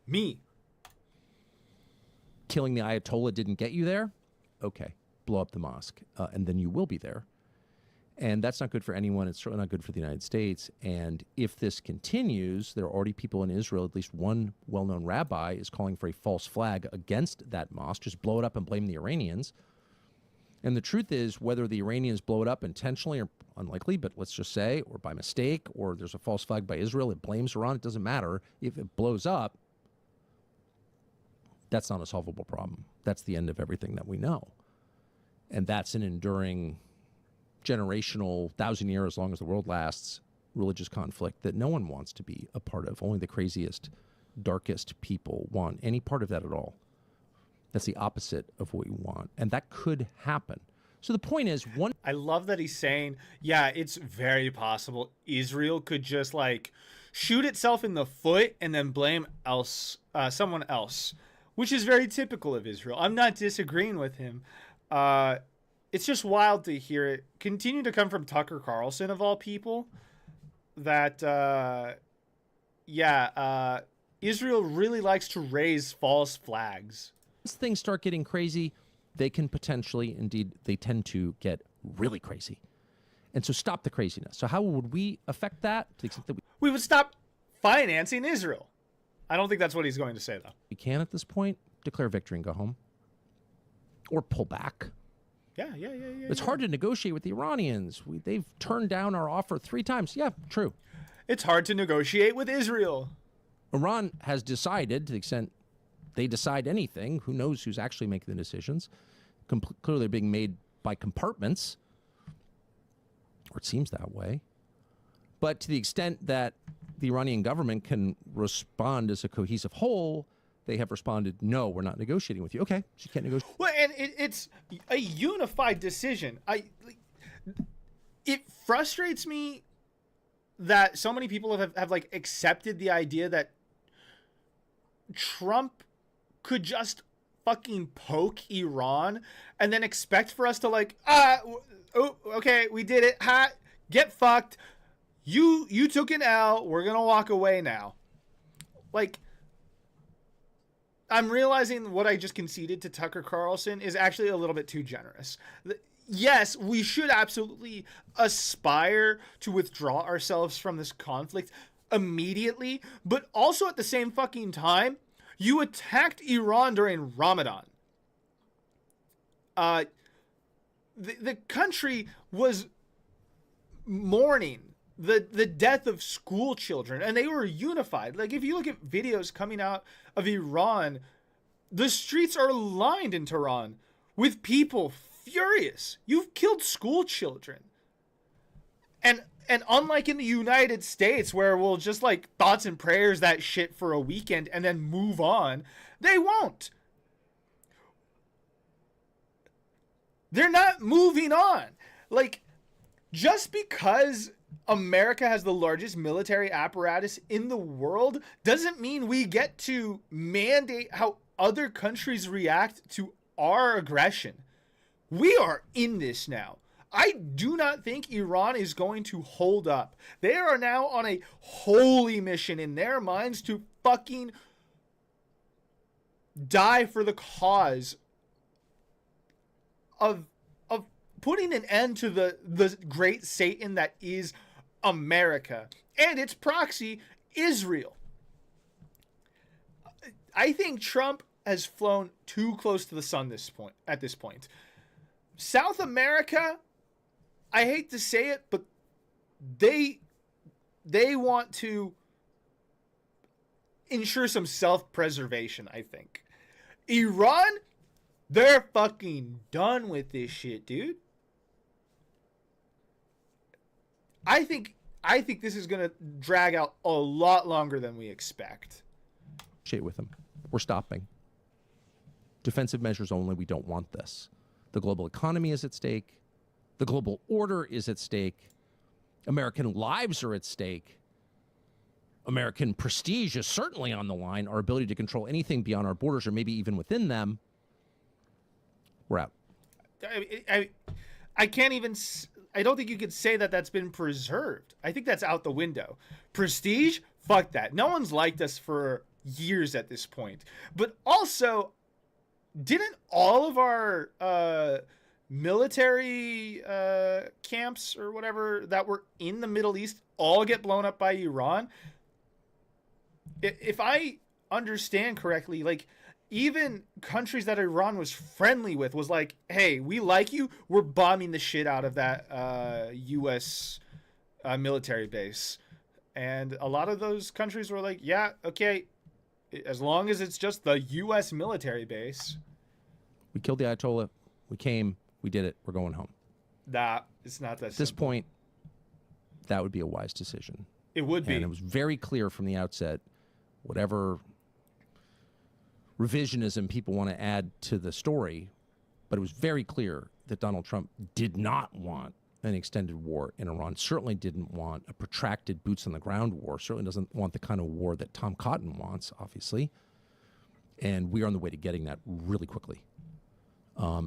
me. Killing the Ayatollah didn't get you there? Okay, blow up the mosque, and then you will be there. And that's not good for anyone. It's certainly not good for the United States. And if this continues, there are already people in Israel, at least one well-known rabbi is calling for a false flag against that mosque. Just blow it up and blame the Iranians. And the truth is, whether the Iranians blow it up intentionally or unlikely, but let's just say, or by mistake, or there's a false flag by Israel, it blames Iran, it doesn't matter. If it blows up, that's not a solvable problem. That's the end of everything that we know. And that's an enduring, generational, 1,000-year, as long as the world lasts, religious conflict that no one wants to be a part of. Only the craziest, darkest people want any part of that at all. That's the opposite of what we want. And that could happen. So the point is, I love that he's saying, yeah, it's very possible Israel could just like shoot itself in the foot and then blame someone else, which is very typical of Israel. I'm not disagreeing with him. It's just wild to hear it continue to come from Tucker Carlson, of all people, that, Israel really likes to raise false flags. once things start getting crazy, they can potentially, indeed, they tend to get really crazy. And so stop the craziness. So how would we affect that? To the extent that We would stop financing Israel. I don't think that's what he's going to say, though. we can at this point, declare victory and go home. Or pull back. Yeah. It's hard to negotiate with the Iranians. They've turned down our offer 3 times. Yeah, true. It's hard to negotiate with Israel. Iran has decided, to the extent they decide anything, who knows who's actually making the decisions, clearly being made by compartments, or it seems that way. But to the extent that the Iranian government can respond as a cohesive whole, they have responded, no, we're not negotiating with you. Okay, so you can't negotiate. Well, and it's a unified decision. It frustrates me that so many people have like accepted the idea that Trump could just fucking poke Iran and then expect for us to like, okay, we did it. Get fucked. You took an L. We're going to walk away now. Like, I'm realizing what I just conceded to Tucker Carlson is actually a little bit too generous. Yes, we should absolutely aspire to withdraw ourselves from this conflict immediately, but also at the same fucking time, you attacked Iran during Ramadan. The country was mourning the death of school children, and they were unified. Like, if you look at videos coming out of Iran, the streets are lined in Tehran with people furious. You've killed school children. And unlike in the United States, where we'll just like thoughts and prayers that shit for a weekend and then move on, they won't. They're not moving on. Like, just because America has the largest military apparatus in the world doesn't mean we get to mandate how other countries react to our aggression. We are in this now. I do not think Iran is going to hold up. They are now on a holy mission in their minds to fucking die for the cause of putting an end to the great Satan that is America and its proxy, Israel. I think Trump has flown too close to the sun at this point. South America, I hate to say it, but they want to ensure some self-preservation, I think. Iran, they're fucking done with this shit, dude. I think this is going to drag out a lot longer than we expect. With them. We're stopping. Defensive measures only. We don't want this. The global economy is at stake. The global order is at stake. American lives are at stake. American prestige is certainly on the line. Our ability to control anything beyond our borders or maybe even within them. We're out. I can't even... I don't think you could say that that's been preserved. I think that's out the window. Prestige? Fuck that. No one's liked us for years at this point. But also, didn't all of our military camps or whatever that were in the Middle East all get blown up by Iran? If I understand correctly, like, even countries that Iran was friendly with was like, hey, we like you. We're bombing the shit out of that U.S. Military base. And a lot of those countries were like, yeah, okay, as long as it's just the U.S. military base. We killed the Ayatollah. We came. We did it. We're going home. Nah, it's not that At this simple. point, that would be a wise decision. It would be. And it was very clear from the outset, whatever revisionism people want to add to the story, but it was very clear that Donald Trump did not want an extended war in Iran, certainly didn't want a protracted boots-on-the-ground war, certainly doesn't want the kind of war that Tom Cotton wants, obviously. And we are on the way to getting that really quickly,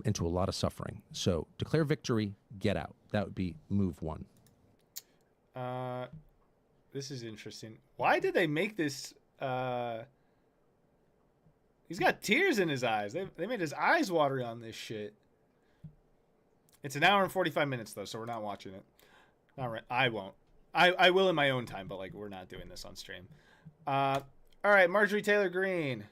into a lot of suffering. So declare victory, get out. That would be move one. This is interesting. Why did they make this... He's got tears in his eyes. They made his eyes watery on this shit. It's an hour and 45 minutes, though, so we're not watching it. Not right. I won't. I will in my own time, but, like, we're not doing this on stream. All right, Marjorie Taylor Greene.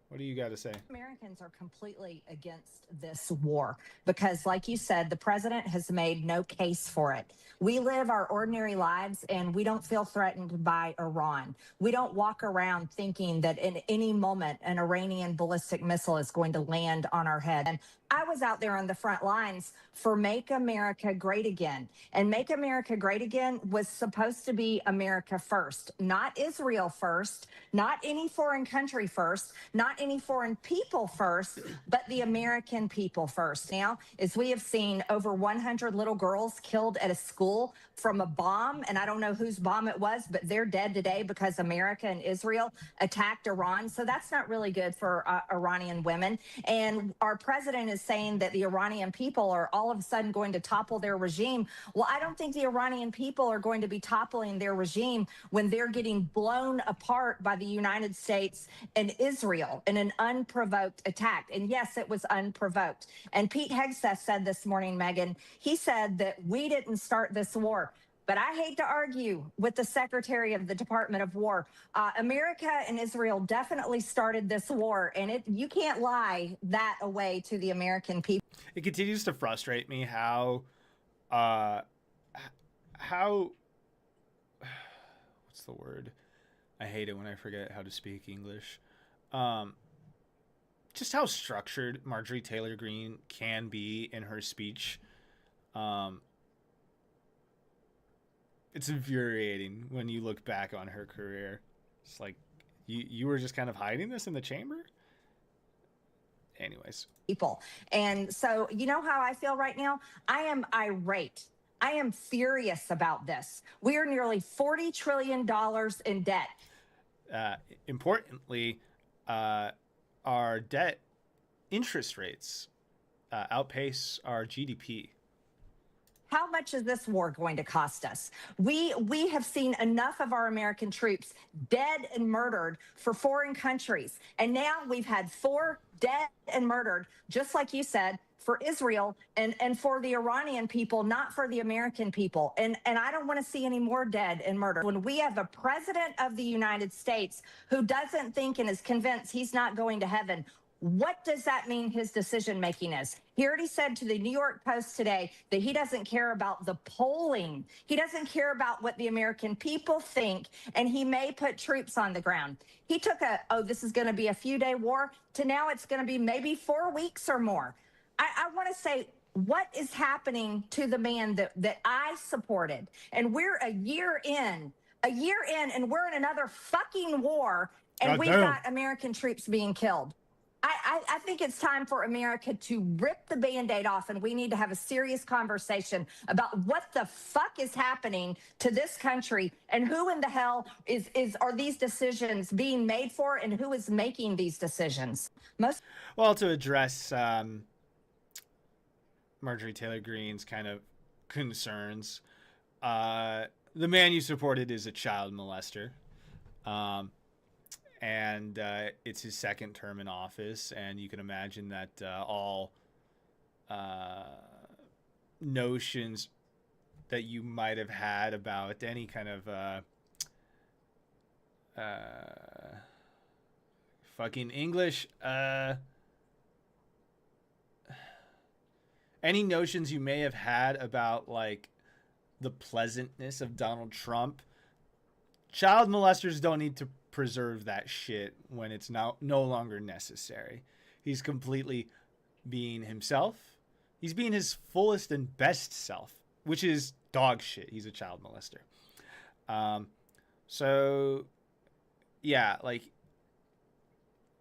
What do you got to say? Americans are completely against this war because, like you said, the president has made no case for it. We live our ordinary lives and we don't feel threatened by Iran. We don't walk around thinking that in any moment an Iranian ballistic missile is going to land on our head. And I was out there on the front lines for Make America Great Again. And Make America Great Again was supposed to be America first, not Israel first, not any foreign country first, not any foreign people first, but the American people first. Now, as we have seen, over 100 little girls killed at a school from a bomb, and I don't know whose bomb it was, but they're dead today because America and Israel attacked Iran. So that's not really good for Iranian women. And our president is saying that the Iranian people are all of a sudden going to topple their regime. Well, I don't think the Iranian people are going to be toppling their regime when they're getting blown apart by the United States and Israel in an unprovoked attack. And yes, it was unprovoked. And Pete Hegseth said this morning, Megan, he said that we didn't start this war. But I hate to argue with the Secretary of the Department of War. America and Israel definitely started this war, and you can't lie that away to the American people. It continues to frustrate me how what's the word? I hate it when I forget how to speak English. Just how structured Marjorie Taylor Greene can be in her speech. It's infuriating when you look back on her career. It's like you were just kind of hiding this in the chamber. Anyways. People. And so, you know how I feel right now? I am irate. I am furious about this. We are nearly $40 trillion in debt. Importantly, our debt interest rates outpace our GDP. How much is this war going to cost us? We have seen enough of our American troops dead and murdered for foreign countries. And now we've had 4 dead and murdered, just like you said, for Israel and for the Iranian people, not for the American people. And I don't want to see any more dead and murdered. When we have a president of the United States who doesn't think and is convinced he's not going to heaven, what does that mean his decision making is? He already said to the New York Post today that he doesn't care about the polling. He doesn't care about what the American people think, and he may put troops on the ground. He took this is going to be a few-day war, to now it's going to be maybe 4 weeks or more. I want to say, what is happening to the man that I supported? And we're a year in, and we're in another fucking war, and we've got American troops being killed. I think it's time for America to rip the Band-Aid off, and we need to have a serious conversation about what the fuck is happening to this country and who in the hell are these decisions being made for, and who is making these decisions. Well, to address Marjorie Taylor Greene's kind of concerns, the man you supported is a child molester. And it's his second term in office, and you can imagine that all notions that you might have had about any kind of fucking English. Any notions you may have had about like the pleasantness of Donald Trump, child molesters don't need to preserve that shit when it's no longer necessary. He's completely being himself. He's being his fullest and best self, which is dog shit. He's a child molester. So yeah, like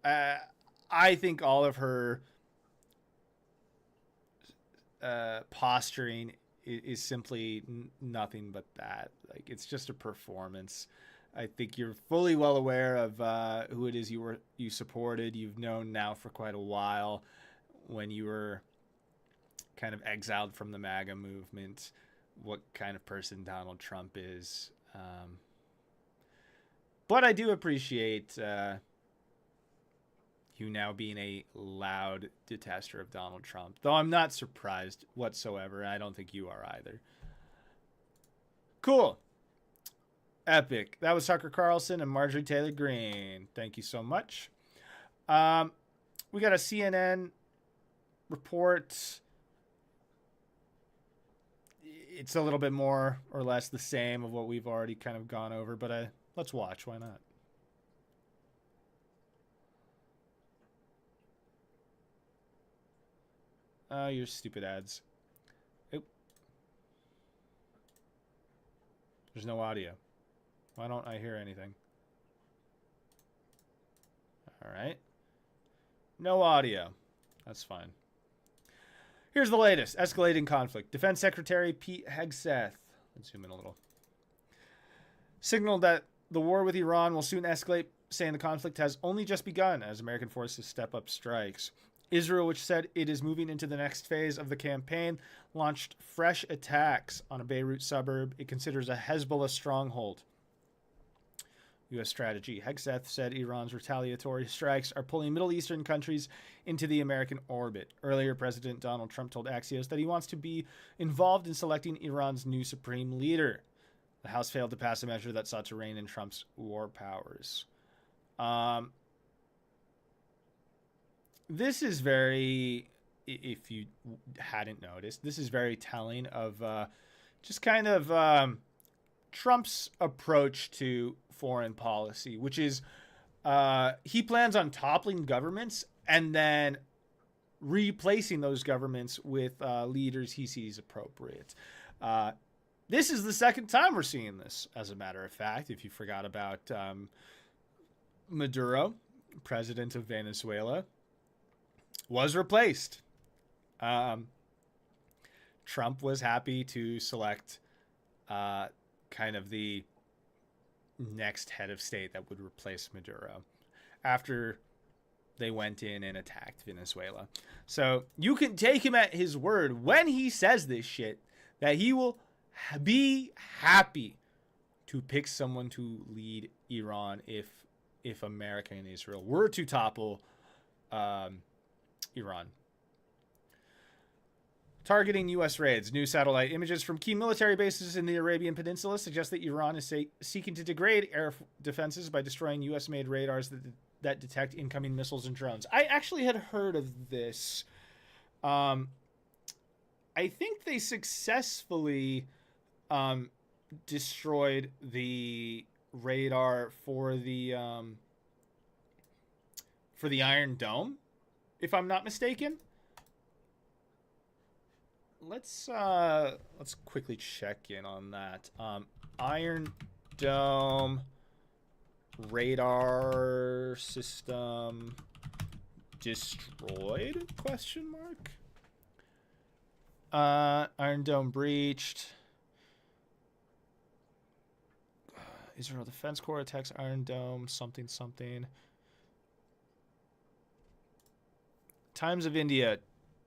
I think all of her posturing is simply nothing but that. Like, it's just a performance. I think you're fully well aware of who it is you supported. You've known now for quite a while, when you were kind of exiled from the MAGA movement, what kind of person Donald Trump is. But I do appreciate you now being a loud detester of Donald Trump, though I'm not surprised whatsoever. I don't think you are either. Cool. Epic. That was Tucker Carlson and Marjorie Taylor Greene. Thank you so much. We got a CNN report. It's a little bit more or less the same of what we've already kind of gone over, but let's watch. Why not? Oh, your stupid ads. Oop. There's no audio. Why don't I hear anything? All right. No audio. That's fine. Here's the latest. Escalating conflict. Defense Secretary Pete Hegseth, let's zoom in a little, signaled that the war with Iran will soon escalate, saying the conflict has only just begun as American forces step up strikes. Israel, which said it is moving into the next phase of the campaign, launched fresh attacks on a Beirut suburb it considers a Hezbollah stronghold. U.S. strategy. Hegseth said Iran's retaliatory strikes are pulling Middle Eastern countries into the American orbit. Earlier, President Donald Trump told Axios that he wants to be involved in selecting Iran's new supreme leader. The House failed to pass a measure that sought to rein in Trump's war powers. This is very, if you hadn't noticed, this is very telling of just kind of Trump's approach to foreign policy, which is he plans on toppling governments and then replacing those governments with leaders he sees appropriate. This is the second time we're seeing this, as a matter of fact, if you forgot about Maduro, president of Venezuela, was replaced. Trump was happy to select kind of the next head of state that would replace Maduro after they went in and attacked Venezuela. So you can take him at his word when he says this shit, that he will be happy to pick someone to lead Iran if America and Israel were to topple Iran. Targeting U.S. raids. New satellite images from key military bases in the Arabian Peninsula suggest that Iran is seeking to degrade air defenses by destroying U.S.-made radars that detect incoming missiles and drones. I actually had heard of this. I think they successfully destroyed the radar for the Iron Dome, if I'm not mistaken. Let's quickly check in on that. Iron Dome radar system destroyed? Question mark. Iron Dome breached. Israel Defense Corps attacks Iron Dome. Something. Times of India.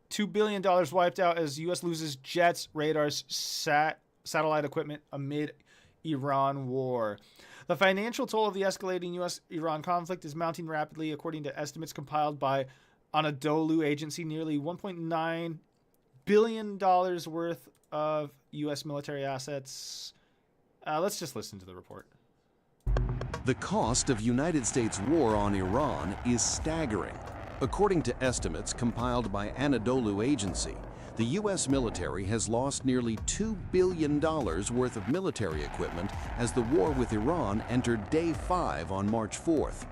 $2 billion wiped out as U.S. loses jets, radars, satellite equipment amid Iran war. The financial toll of the escalating U.S.-Iran conflict is mounting rapidly, according to estimates compiled by Anadolu Agency. Nearly $1.9 billion worth of U.S. military assets. Let's just listen to the report. The cost of United States war on Iran is staggering. According to estimates compiled by Anadolu Agency, the U.S. military has lost nearly $2 billion worth of military equipment as the war with Iran entered day 5 on March 4th.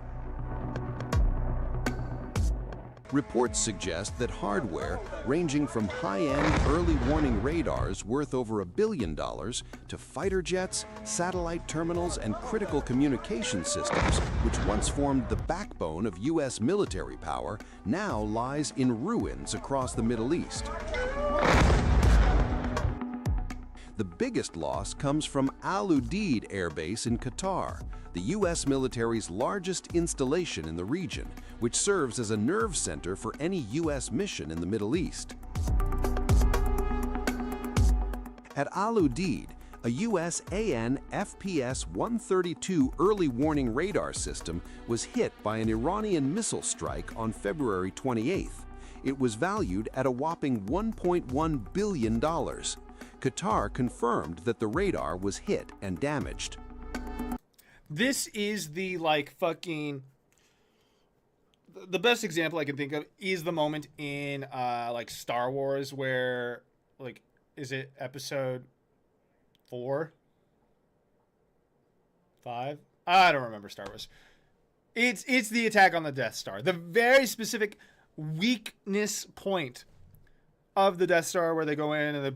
Reports suggest that hardware ranging from high-end early warning radars worth over $1 billion to fighter jets, satellite terminals, and critical communication systems, which once formed the backbone of U.S. military power, now lies in ruins across the Middle East. The biggest loss comes from Al Udeid Air Base in Qatar, the U.S. military's largest installation in the region, which serves as a nerve center for any U.S. mission in the Middle East. At Al Udeid, a U.S. AN FPS-132 early warning radar system was hit by an Iranian missile strike on February 28th. It was valued at a whopping $1.1 billion. Qatar confirmed that the radar was hit and damaged. This is the fucking the best example I can think of is the moment in Star Wars where is it episode 4? 5? I don't remember Star Wars. It's the attack on the Death Star. The very specific weakness point of the Death Star where they go in and it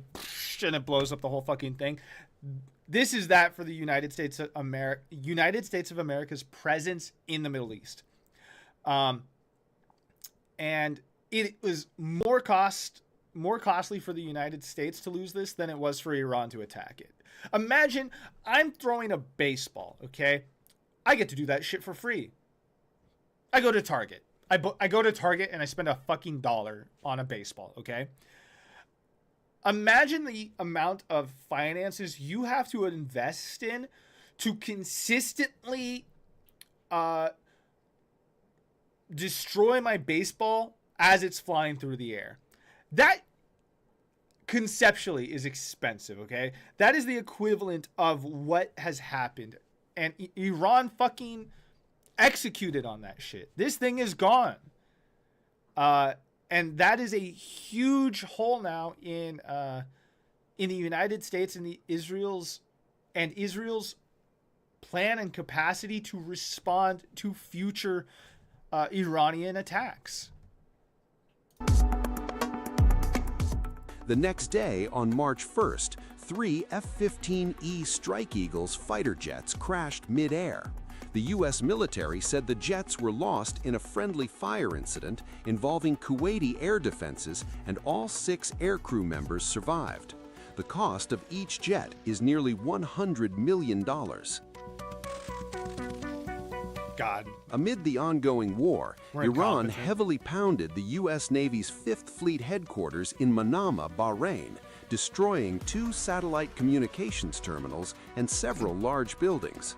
blows up the whole fucking thing. This is that for the United States of America's presence in the Middle East. And it was more costly for the United States to lose this than it was for Iran to attack it. Imagine I'm throwing a baseball, okay? I get to do that shit for free. I go to Target. I go to Target and I spend a fucking $1 on a baseball, okay? Imagine the amount of finances you have to invest in to consistently destroy my baseball as it's flying through the air. That conceptually is expensive, okay? That is the equivalent of what has happened. And Iran fucking executed on that shit. This thing is gone. And that is a huge hole now in the United States and Israel's plan and capacity to respond to future Iranian attacks. The next day, on March 1st, 3 F-15E Strike Eagles fighter jets crashed mid-air. The U.S. military said the jets were lost in a friendly fire incident involving Kuwaiti air defenses, and all 6 aircrew members survived. The cost of each jet is nearly $100 million. God. Amid the ongoing war, Iran heavily pounded the U.S. Navy's 5th Fleet headquarters in Manama, Bahrain, destroying 2 satellite communications terminals and several large buildings.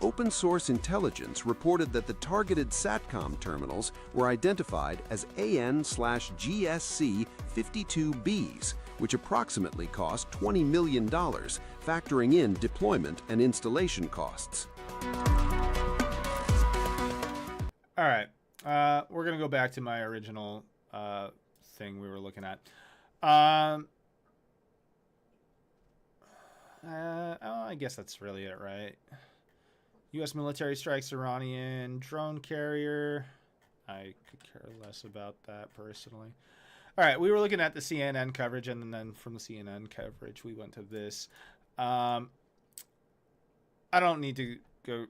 Open source intelligence reported that the targeted SATCOM terminals were identified as AN/GSC-52Bs, which approximately cost $20 million, factoring in deployment and installation costs. All right, we're gonna go back to my original thing we were looking at. I guess that's really it, right? U.S. military strikes Iranian drone carrier. I could care less about that personally. All right, we were looking at the CNN coverage, and then from the CNN coverage, we went to this. I don't need to go...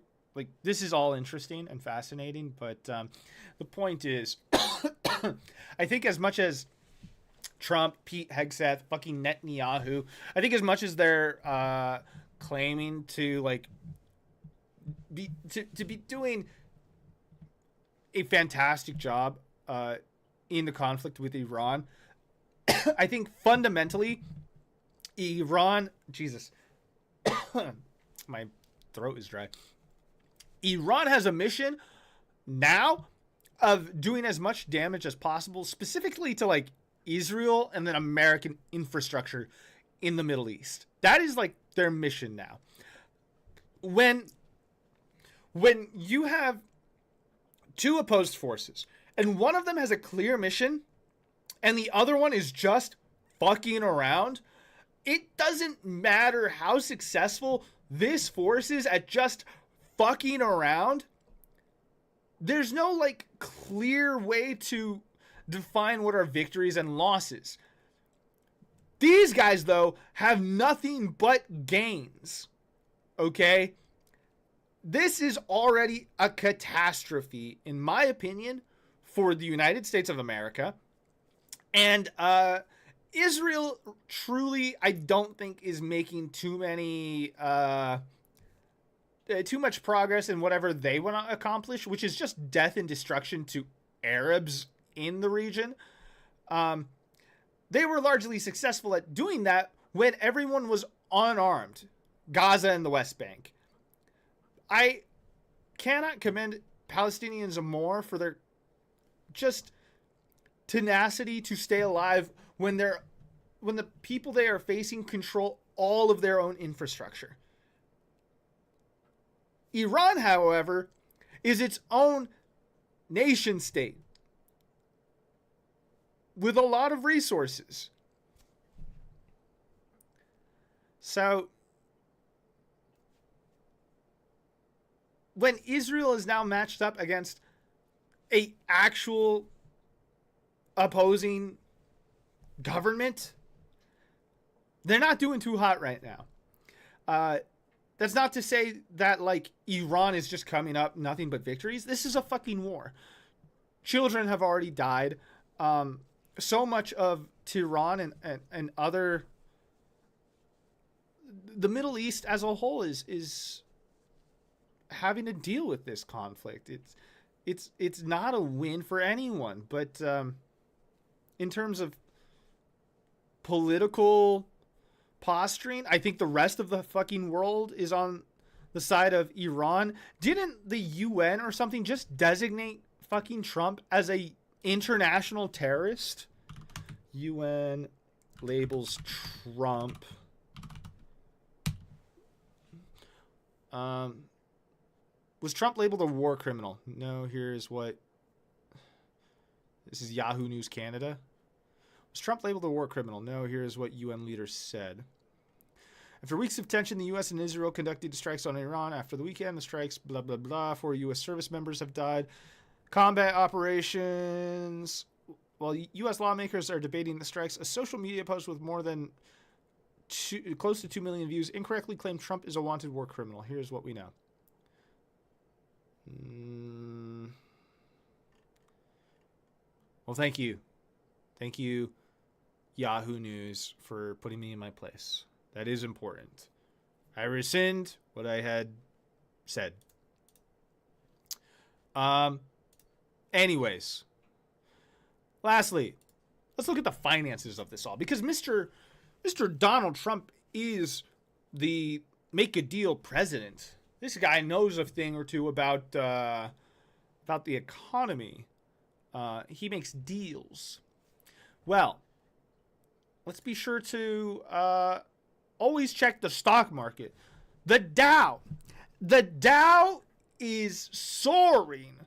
this is all interesting and fascinating, but the point is, I think as much as Trump, Pete Hegseth, fucking Netanyahu, I think as much as they're claiming to be doing a fantastic job in the conflict with Iran, I think fundamentally Iran, Jesus, my throat is dry. Iran has a mission now of doing as much damage as possible, specifically to Israel and then American infrastructure in the Middle East. That is their mission now. When when you have two opposed forces and one of them has a clear mission and the other one is just fucking around, it doesn't matter how successful this force is at just fucking around. There's no like clear way to define what are victories and losses. These guys, though, have nothing but gains. Okay? This is already a catastrophe, in my opinion, for the United States of America. And Israel truly, I don't think, is making too much progress in whatever they want to accomplish, which is just death and destruction to Arabs in the region. They were largely successful at doing that when everyone was unarmed. Gaza and the West Bank. I cannot commend Palestinians more for their just tenacity to stay alive when the people they are facing control all of their own infrastructure. Iran, however, is its own nation state with a lot of resources. So when Israel is now matched up against a actual opposing government, they're not doing too hot right now. That's not to say that like Iran is just coming up nothing but victories. This is a fucking war. Children have already died. So much of Tehran and other, the Middle East as a whole is having to deal with this conflict. It's not a win for anyone, but in terms of political posturing, I think the rest of the fucking world is on the side of Iran. Didn't the UN or something just designate fucking Trump as a international terrorist? UN labels Trump. Was Trump labeled a war criminal? No, here's what. This is Yahoo News Canada. Was Trump labeled a war criminal? No, here's what UN leaders said. After weeks of tension, the U.S. and Israel conducted strikes on Iran. After the weekend, the strikes, blah, blah, blah. 4 U.S. service members have died. Combat operations. While U.S. lawmakers are debating the strikes, a social media post with more than close to 2 million views incorrectly claimed Trump is a wanted war criminal. Here's what we know. Well, thank you. Thank you, Yahoo News, for putting me in my place. That is important. I rescind what I had said. Anyways. Lastly, let's look at the finances of this all. Because Mr. Donald Trump is the make-a-deal president. This guy knows a thing or two about the economy. He makes deals. Well, let's be sure to always check the stock market. The Dow is soaring.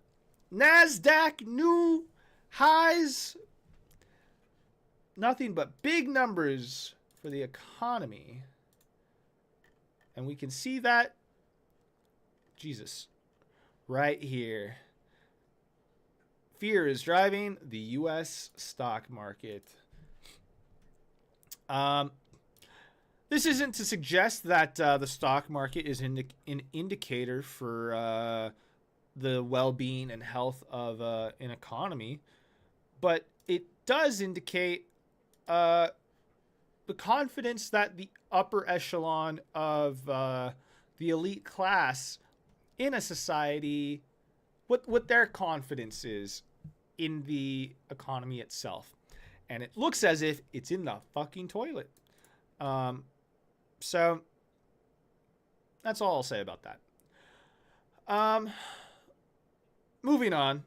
NASDAQ new highs. Nothing but big numbers for the economy. And we can see that, Jesus, right here. Fear is driving the U.S. stock market. This isn't to suggest that the stock market is an indicator for the well-being and health of an economy, but it does indicate the confidence that the upper echelon of the elite class in a society, what their confidence is in the economy itself. And it looks as if it's in the fucking toilet. So that's all I'll say about that. Moving on.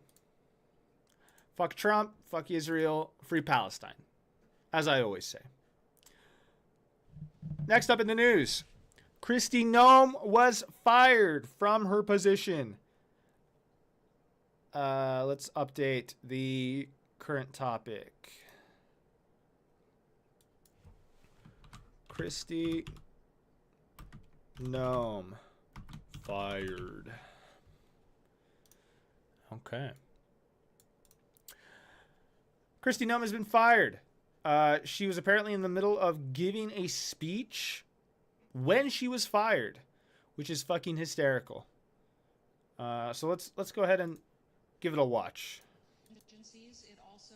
Fuck Trump, fuck Israel, free Palestine. As I always say. Next up in the news. Kristi Noem was fired from her position. Let's update the current topic. Kristi Noem fired. Okay. Kristi Noem has been fired. She was apparently in the middle of giving a speech when she was fired, which is fucking hysterical. So let's go ahead and give it a watch. Agencies. It also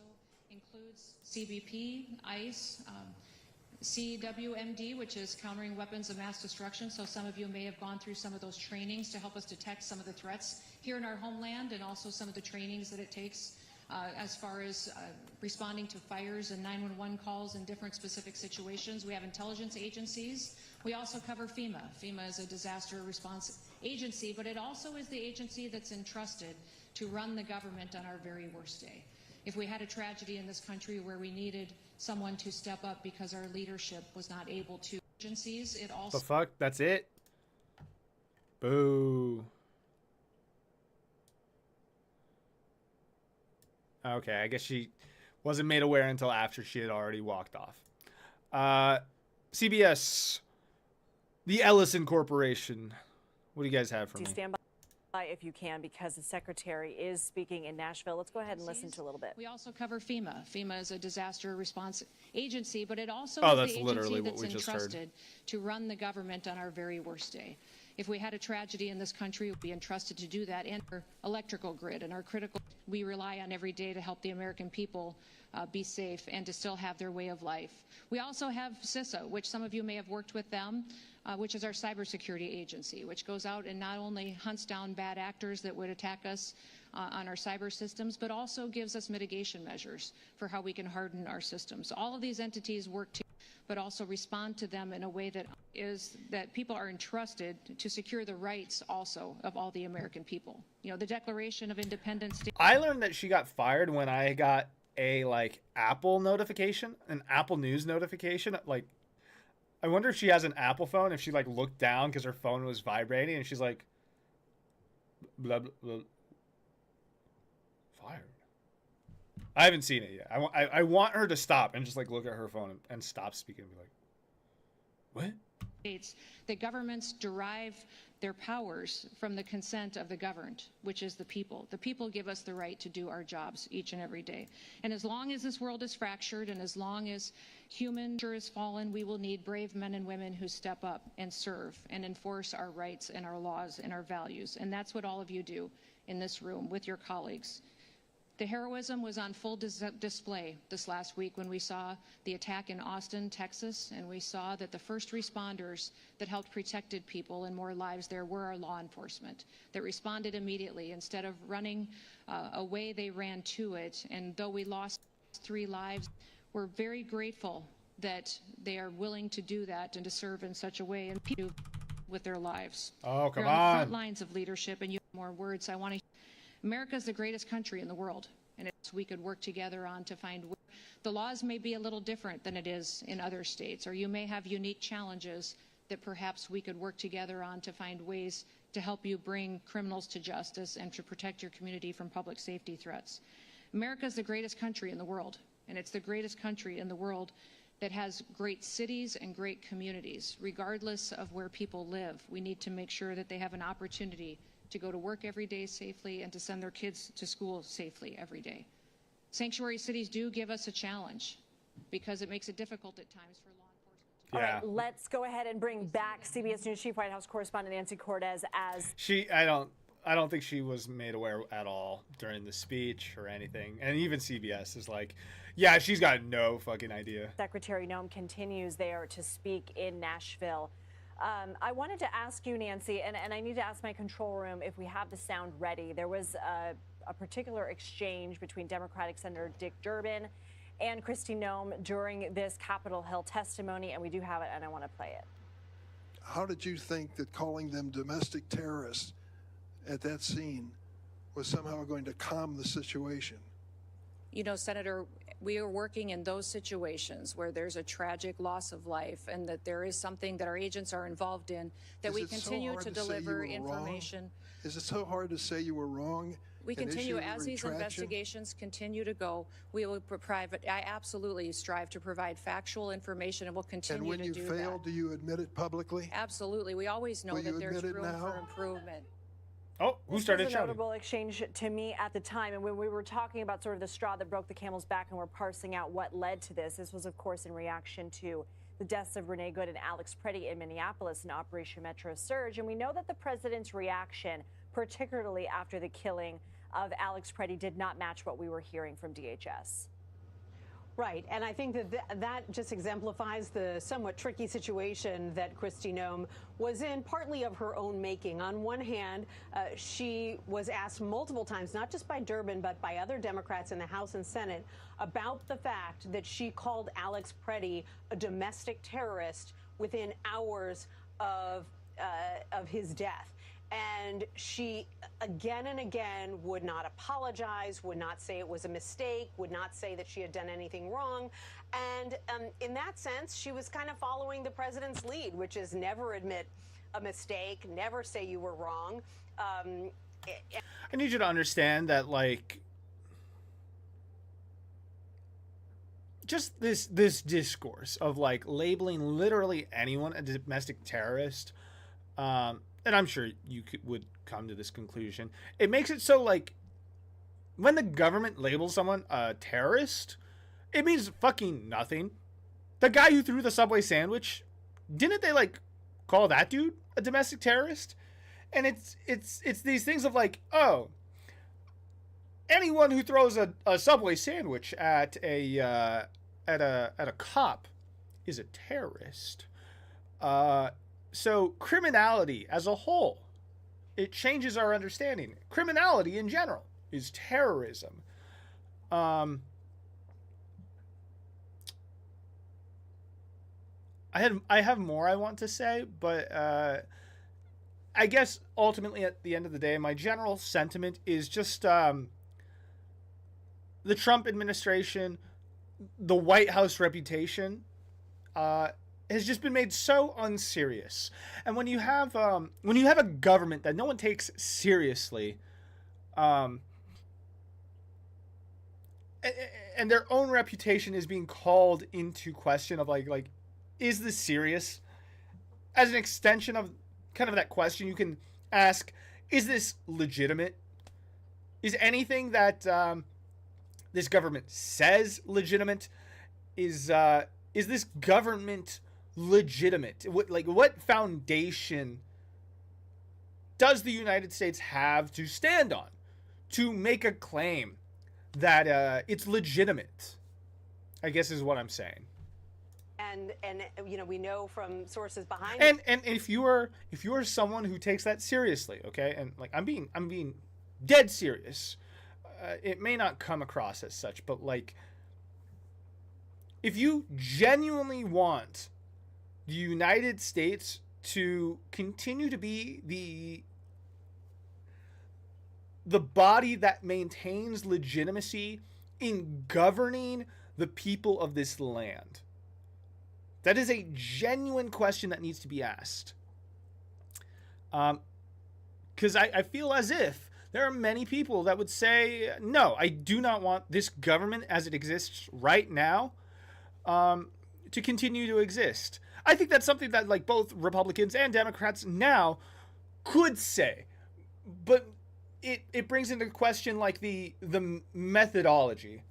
includes CBP, ICE, CWMD, which is countering weapons of mass destruction. So some of you may have gone through some of those trainings to help us detect some of the threats here in our homeland, and also some of the trainings that it takes as far as responding to fires and 911 calls in different specific situations. We have intelligence agencies. We also cover FEMA. FEMA is a disaster response agency, but it also is the agency that's entrusted to run the government on our very worst day. If we had a tragedy in this country where we needed someone to step up because our leadership was not able to, agencies, it also... The fuck? That's it? Boo. Okay, I guess she wasn't made aware until after she had already walked off. CBS, the Ellison Corporation. What do you guys have for me? Stand by if you can, because the secretary is speaking in Nashville. Let's go ahead and listen to a little bit. We also cover FEMA. FEMA is a disaster response agency, but it also Oh, is that's the literally agency what we that's just heard. entrusted to run the government on our very worst day. If we had a tragedy in this country, we'd be entrusted to do that. And our electrical grid and our critical, we rely on every day to help the American people be safe and to still have their way of life. We also have CISA, which some of you may have worked with them, which is our cybersecurity agency, which goes out and not only hunts down bad actors that would attack us on our cyber systems, but also gives us mitigation measures for how we can harden our systems. All of these entities work together, but also respond to them in a way that is that people are entrusted to secure the rights also of all the American people. You know, the Declaration of Independence. I learned that she got fired when I got a Apple notification, an Apple News notification. I wonder if she has an Apple phone, if she looked down because her phone was vibrating and she's like, blah, blah, blah. Fired. I haven't seen it yet. I want her to stop and just look at her phone and stop speaking and be like, what? States that governments derive their powers from the consent of the governed, which is the people. The people give us the right to do our jobs each and every day. And as long as this world is fractured and as long as human nature is fallen, we will need brave men and women who step up and serve and enforce our rights and our laws and our values. And that's what all of you do in this room with your colleagues. The heroism was on full display this last week when we saw the attack in Austin, Texas, and we saw that the first responders that helped protected people and more lives there were our law enforcement that responded immediately. Instead of running away, they ran to it. And though we lost 3 lives, we're very grateful that they are willing to do that and to serve in such a way and with their lives. Oh, come You're on the front on. lines of leadership, and you have more words. I want to. America is the greatest country in the world, and we could work together on to find where the laws may be a little different than it is in other states, or you may have unique challenges that perhaps we could work together on to find ways to help you bring criminals to justice and to protect your community from public safety threats. America is the greatest country in the world, and it's the greatest country in the world that has great cities and great communities. Regardless of where people live, we need to make sure that they have an opportunity to go to work every day safely and to send their kids to school safely every day. Sanctuary cities do give us a challenge because it makes it difficult at times for law enforcement. All right, let's go ahead and bring back CBS News Chief White House correspondent Nancy Cortez as I don't think she was made aware at all during the speech or anything. And even CBS is like, yeah, she's got no fucking idea. Secretary Noem continues there to speak in Nashville. I wanted to ask you, Nancy, and I need to ask my control room if we have the sound ready. There was a particular exchange between Democratic Senator Dick Durbin and Kristi Noem during this Capitol Hill testimony, and we do have it, and I want to play it. How did you think that calling them domestic terrorists at that scene was somehow going to calm the situation? You know, Senator, we are working in those situations where there's a tragic loss of life and that there is something that our agents are involved in, that Is we it so continue hard to to say you deliver were information. wrong? Is it so hard to say you were wrong? We and continue, issue a as these retraction? investigations continue to go, we will provide, I absolutely strive to provide factual information and will continue And when to you do fail, that. do you admit it publicly? Absolutely. We always know Will you that there's admit it room now? for improvement. Oh, who This started was a shouting? notable exchange to me at the time, and when we were talking about sort of the straw that broke the camel's back and we're parsing out what led to this, this was, of course, in reaction to the deaths of Renee Good and Alex Preddy in Minneapolis in Operation Metro Surge. And we know that the president's reaction, particularly after the killing of Alex Preddy, did not match what we were hearing from DHS. Right, and I think that that just exemplifies the somewhat tricky situation that Kristi Noem was in, partly of her own making. On one hand, she was asked multiple times, not just by Durbin, but by other Democrats in the House and Senate, about the fact that she called Alex Preddy a domestic terrorist within hours of his death. And she, again and again, would not apologize, would not say it was a mistake, would not say that she had done anything wrong. And in that sense, she was kind of following the president's lead, which is never admit a mistake, never say you were wrong. I need you to understand that, like, just this discourse of, like, labeling literally anyone a domestic terrorist, and I'm sure you would come to this conclusion. It makes it so, like, when the government labels someone a terrorist, it means fucking nothing. The guy who threw the Subway sandwich, didn't they, like, call that dude a domestic terrorist? And it's these things of, like, oh, anyone who throws a Subway sandwich at a cop is a terrorist. So criminality as a whole, it changes our understanding. Criminality in general is terrorism. I have more I want to say, but I guess ultimately at the end of the day, my general sentiment is just the Trump administration, the White House reputation, has just been made so unserious. And when you have a government that no one takes seriously, and their own reputation is being called into question of like, is this serious? As an extension of kind of that question, you can ask, is this legitimate? Is anything that this government says legitimate? Is this government legitimate? What foundation does the United States have to stand on to make a claim that it's legitimate? I guess is what I'm saying. And you know, we know from sources behind and if you are someone who takes that seriously, okay, and like I'm being dead serious. It may not come across as such, but like, if you genuinely want the United States to continue to be the body that maintains legitimacy in governing the people of this land, that is a genuine question that needs to be asked. Because I feel as if there are many people that would say, no, I do not want this government as it exists right now to continue to exist. I think that's something that like both Republicans and Democrats now could say, but it brings into question like the methodology.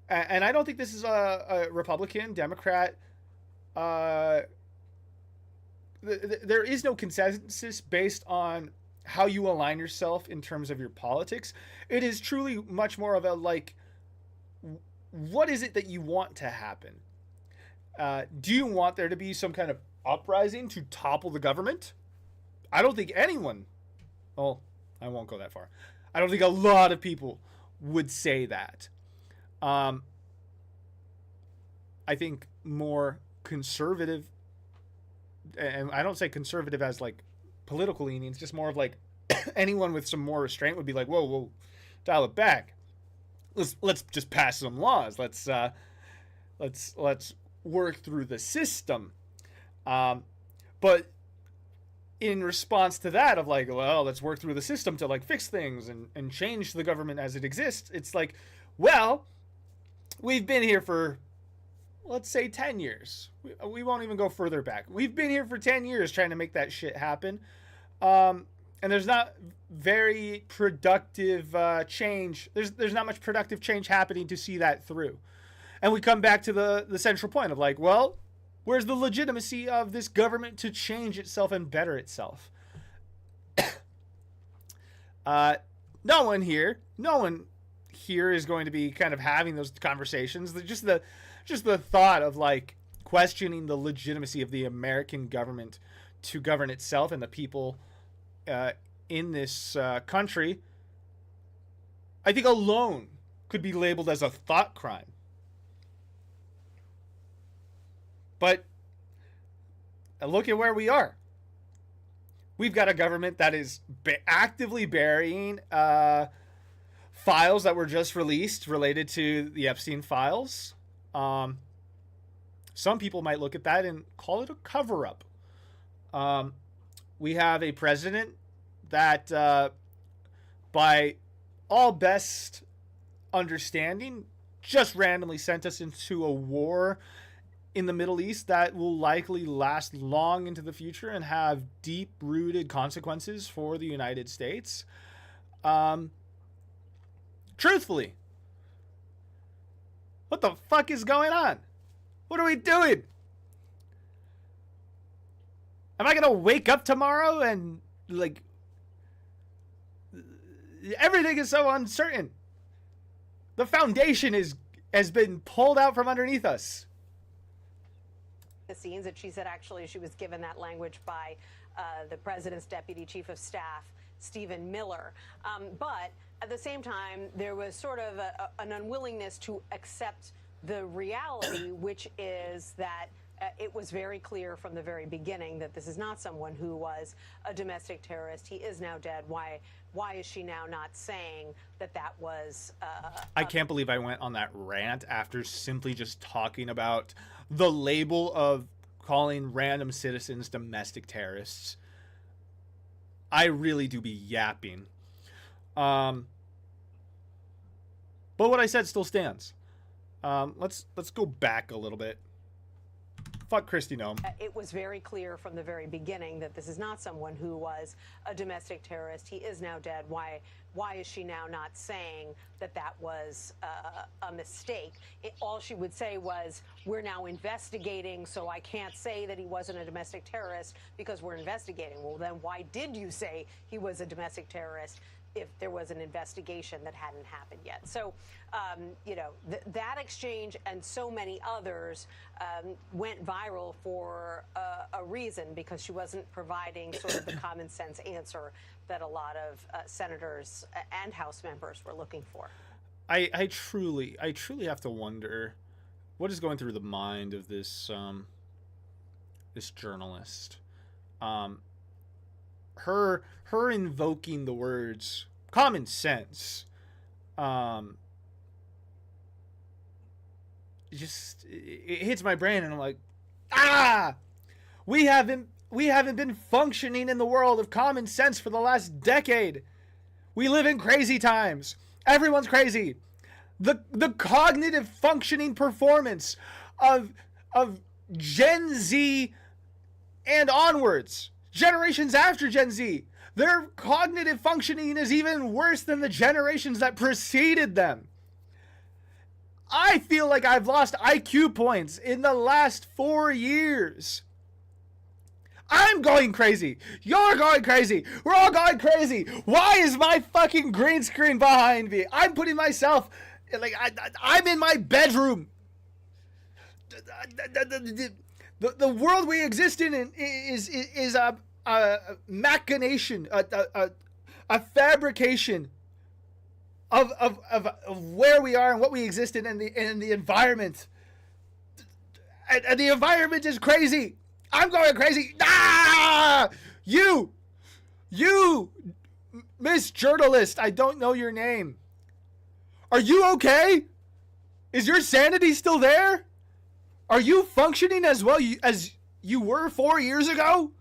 And I don't think this is a Republican, Democrat. There is no consensus based on how you align yourself in terms of your politics. It is truly much more of a like, what is it that you want to happen? Do you want there to be some kind of uprising to topple the government? I don't think anyone, well, I won't go that far. I don't think a lot of people would say that. I think more conservative, and I don't say conservative as like political leanings, just more of like anyone with some more restraint would be like, whoa, dial it back. let's just pass some laws. Let's work through the system. But in response to that of like, well, let's work through the system to like fix things and change the government as it exists. It's like, well, we've been here for, let's say 10 years. We won't even go further back. We've been here for 10 years trying to make that shit happen. And there's not very productive change. There's not much productive change happening to see that through. And we come back to the central point of like, well, where's the legitimacy of this government to change itself and better itself? No one here is going to be kind of having those conversations. Just the thought of like questioning the legitimacy of the American government to govern itself and the people in this country, I think alone could be labeled as a thought crime. But look at where we are. We've got a government that is actively burying files that were just released related to the Epstein files. Some people might look at that and call it a cover-up. We have a president that, by all best understanding, just randomly sent us into a war in the Middle East that will likely last long into the future and have deep-rooted consequences for the United States. Truthfully, what the fuck is going on? What are we doing? Am I gonna wake up tomorrow and like everything is so uncertain? The foundation has been pulled out from underneath us. The scenes that she said actually she was given that language by the president's deputy chief of staff, Stephen Miller. But at the same time, there was sort of an unwillingness to accept the reality, which is that it was very clear from the very beginning that this is not someone who was a domestic terrorist. He is now dead. Why is she now not saying that was... I can't believe I went on that rant after simply just talking about the label of calling random citizens domestic terrorists. I really do be yapping. But what I said still stands. Let's go back a little bit. Fuck Kristi Noem. It was very clear from the very beginning that this is not someone who was a domestic terrorist. He is now dead. Why is she now not saying that was a mistake? All she would say was, we're now investigating, so I can't say that he wasn't a domestic terrorist because we're investigating. Well, then why did you say he was a domestic terrorist if there was an investigation that hadn't happened yet? So, that exchange and so many others went viral for a reason, because she wasn't providing sort of the common sense answer that a lot of senators and House members were looking for. I truly have to wonder what is going through the mind of this this journalist. Her invoking the words common sense, it hits my brain, and I'm like, we haven't been functioning in the world of common sense for the last decade. We live in crazy times. Everyone's crazy. The cognitive functioning performance of Gen Z and onwards, generations after Gen Z, their cognitive functioning is even worse than the generations that preceded them. I feel like I've lost IQ points in the last 4 years. I'm going crazy. You're going crazy. We're all going crazy. Why is my fucking green screen behind me? I'm putting myself, like, I'm in my bedroom. The world we exist in is a machination, a fabrication of where we are and what we exist in, and the environment. And the environment is crazy. I'm going crazy. You, Miss Journalist, I don't know your name. Are you okay? Is your sanity still there? Are you functioning as well as you were 4 years ago?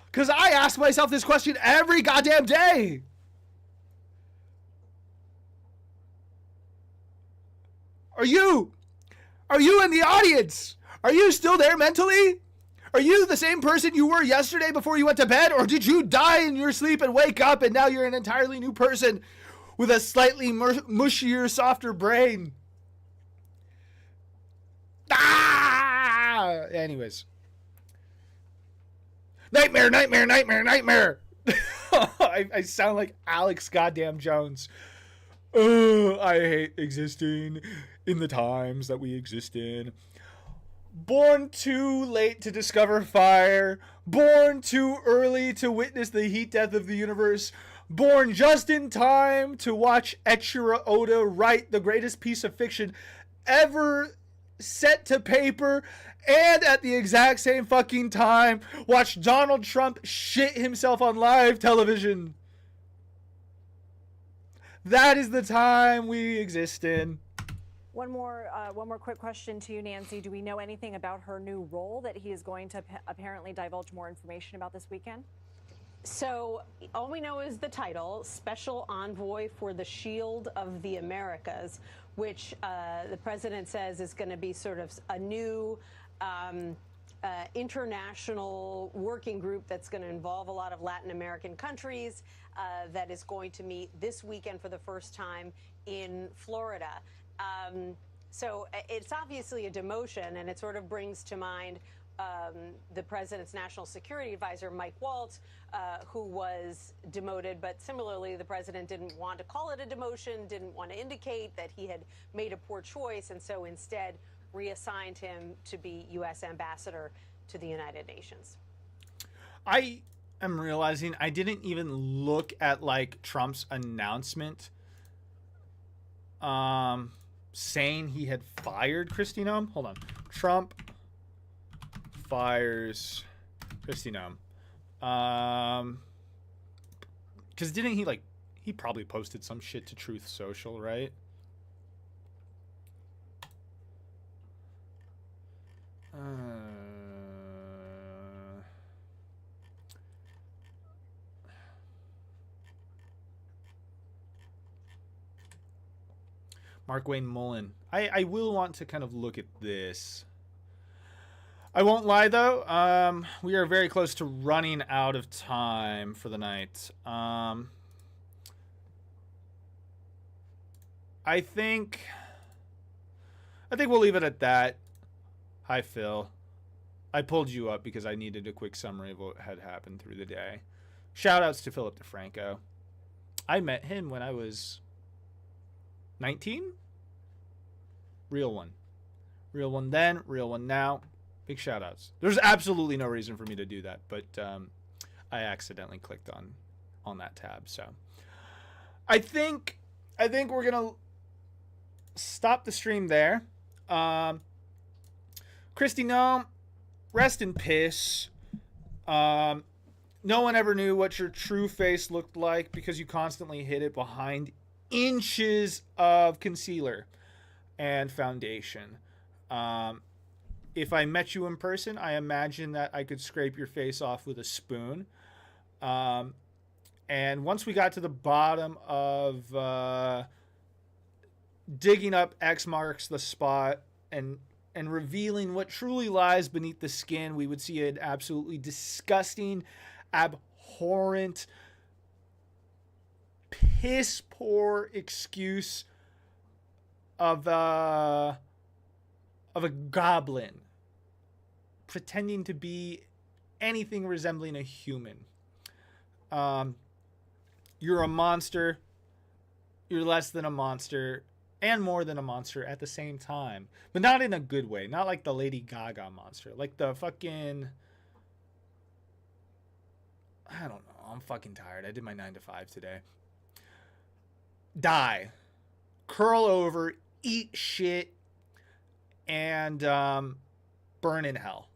Because I ask myself this question every goddamn day. Are you in the audience? Are you still there mentally? Are you the same person you were yesterday before you went to bed? Or did you die in your sleep and wake up and now you're an entirely new person with a slightly mushier, softer brain? Ah! Anyways. Nightmare, nightmare, nightmare, nightmare. I sound like Alex goddamn Jones. I hate existing in the times that we exist in. Born too late to discover fire. Born too early to witness the heat death of the universe. Born just in time to watch Eiichiro Oda write the greatest piece of fiction ever set to paper, and at the exact same fucking time watch Donald Trump shit himself on live television. That is the time we exist in. One more quick question to you, Nancy. Do we know anything about her new role that he is going to apparently divulge more information about this weekend? So all we know is the title, Special Envoy for the Shield of the Americas, which the president says is going to be sort of a new international working group that's going to involve a lot of Latin American countries that is going to meet this weekend for the first time in Florida. So it's obviously a demotion, and it sort of brings to mind the president's national security advisor, Mike Waltz, who was demoted. But similarly, the president didn't want to call it a demotion, didn't want to indicate that he had made a poor choice, and so instead reassigned him to be U.S. ambassador to the United Nations. I am realizing I didn't even look at like Trump's announcement saying he had fired Kristi Noem. Hold on. Trump fires Kristi Noem. Because didn't he he probably posted some shit to Truth Social, right? Mark Wayne Mullen. I will want to kind of look at this. I won't lie, though. We are very close to running out of time for the night. I think we'll leave it at that. Hi, Phil. I pulled you up because I needed a quick summary of what had happened through the day. Shout-outs to Philip DeFranco. I met him when I was 19? Real one. Real one then, real one now. Big shout-outs. There's absolutely no reason for me to do that, but I accidentally clicked on that tab. So I think we're going to stop the stream there. Kristi Noem, rest in piss. No one ever knew what your true face looked like because you constantly hid it behind inches of concealer and foundation. If I met you in person, I imagine that I could scrape your face off with a spoon. And once we got to the bottom of digging up X marks the spot and revealing what truly lies beneath the skin, we would see an absolutely disgusting, abhorrent, piss poor excuse of a goblin pretending to be anything resembling a human. You're a monster. You're less than a monster and more than a monster at the same time, but not in a good way. Not like the Lady Gaga monster, like the fucking, I don't know. I'm fucking tired. I did my 9 to 5 today. Die, curl over, eat shit, and burn in hell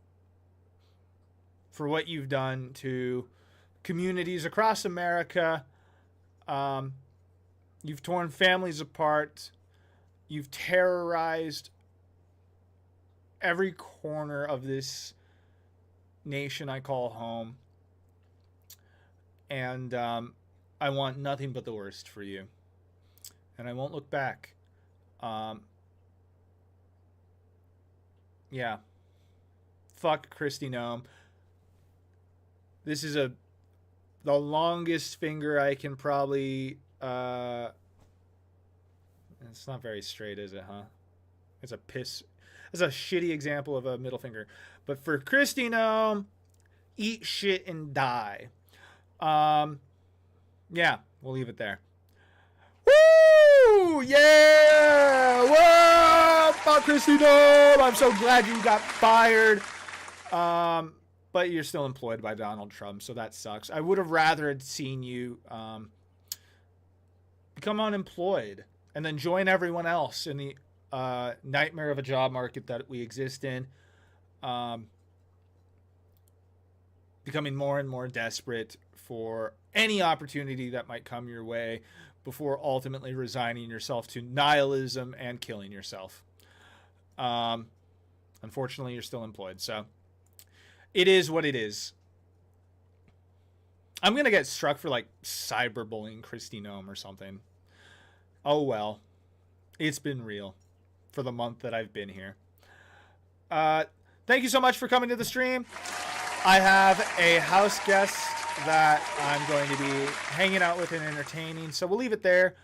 for what you've done to communities across America. You've torn families apart. You've terrorized every corner of this nation I call home. And I want nothing but the worst for you. And I won't look back. Yeah. Fuck Kristi Noem. This is the longest finger I can probably... it's not very straight, is it, huh? It's a piss... It's a shitty example of a middle finger. But for Kristi Noem, eat shit and die. Yeah, we'll leave it there. Woo! Yeah! Whoa! Fuck Kristi Noem! I'm so glad you got fired. But you're still employed by Donald Trump, so that sucks. I would have rather had seen you become unemployed and then join everyone else in the nightmare of a job market that we exist in. Becoming more and more desperate for any opportunity that might come your way before ultimately resigning yourself to nihilism and killing yourself. Unfortunately, you're still employed, so it is what it is. I'm going to get struck for, like, cyberbullying Kristi Noem or something. Oh, well. It's been real for the month that I've been here. Thank you so much for coming to the stream. I have a house guest that I'm going to be hanging out with and entertaining, so we'll leave it there.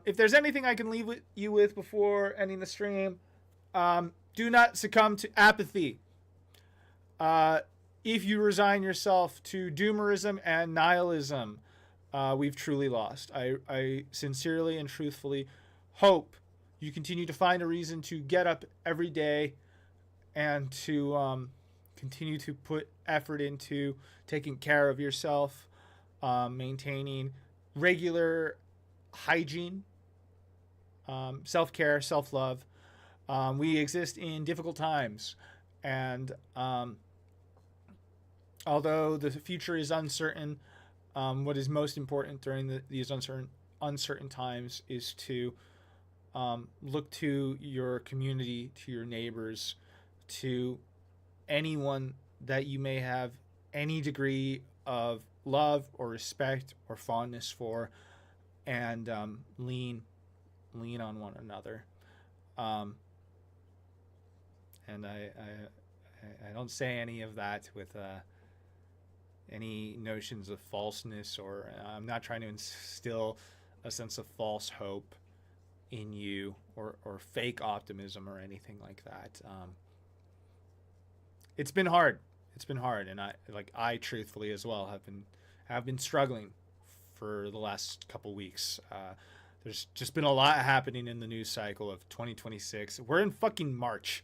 If there's anything I can leave you with before ending the stream, do not succumb to apathy. If you resign yourself to doomerism and nihilism, we've truly lost. I sincerely and truthfully hope you continue to find a reason to get up every day and to continue to put effort into taking care of yourself, maintaining regular hygiene, self-care, self-love. We exist in difficult times, and although the future is uncertain, what is most important during these uncertain times is to look to your community, to your neighbors, to anyone that you may have any degree of love or respect or fondness for, and lean on one another. And I don't say any of that with any notions of falseness, or I'm not trying to instill a sense of false hope in you, or fake optimism or anything like that. It's been hard. It's been hard, and I truthfully as well have been struggling for the last couple weeks. There's just been a lot happening in the news cycle of 2026. We're in fucking March.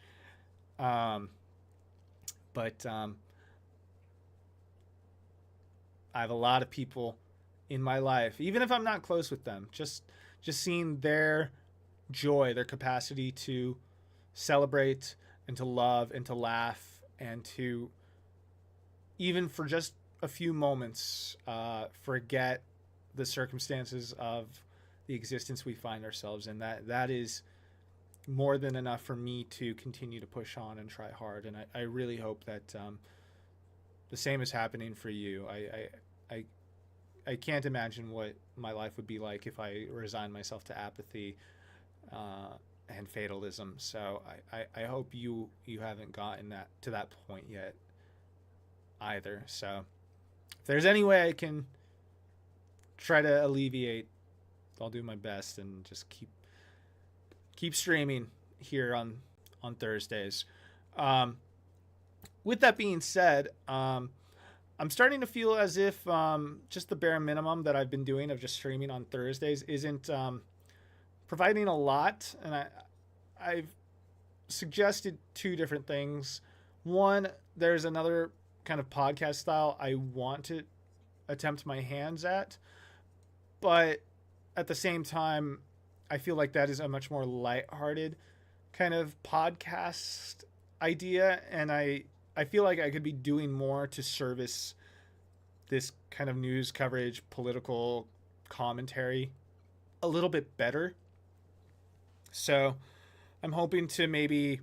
But I have a lot of people in my life, even if I'm not close with them, just seeing their joy, their capacity to celebrate and to love and to laugh and to, even for just a few moments, forget the circumstances of the existence we find ourselves in. That is more than enough for me to continue to push on and try hard. And I really hope that the same is happening for you. I can't imagine what my life would be like if I resigned myself to apathy and fatalism. So I hope you haven't gotten to that point yet either. So if there's any way I can try to alleviate, I'll do my best, and just keep streaming here on Thursdays. With that being said, I'm starting to feel as if just the bare minimum that I've been doing of just streaming on Thursdays isn't providing a lot. And I've suggested two different things. One, there's another kind of podcast style I want to attempt my hands at, but at the same time, I feel like that is a much more lighthearted kind of podcast idea, and I feel like I could be doing more to service this kind of news coverage, political commentary a little bit better. So I'm hoping to maybe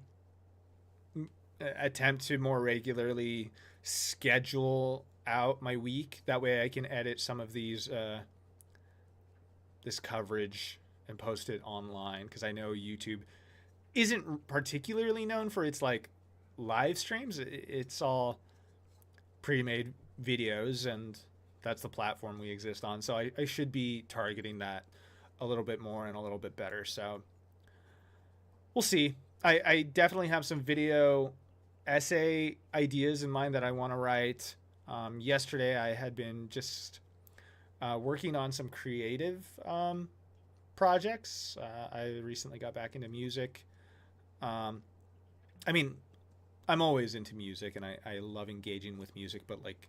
attempt to more regularly schedule out my week. That way I can edit some of these this coverage and post it online, because I know YouTube isn't particularly known for its like live streams. It's all pre-made videos, and that's the platform we exist on. So I should be targeting that a little bit more and a little bit better. So we'll see. I definitely have some video essay ideas in mind that I want to write. Yesterday I had been just working on some creative projects. I recently got back into music. I mean, I'm always into music, and I love engaging with music, but like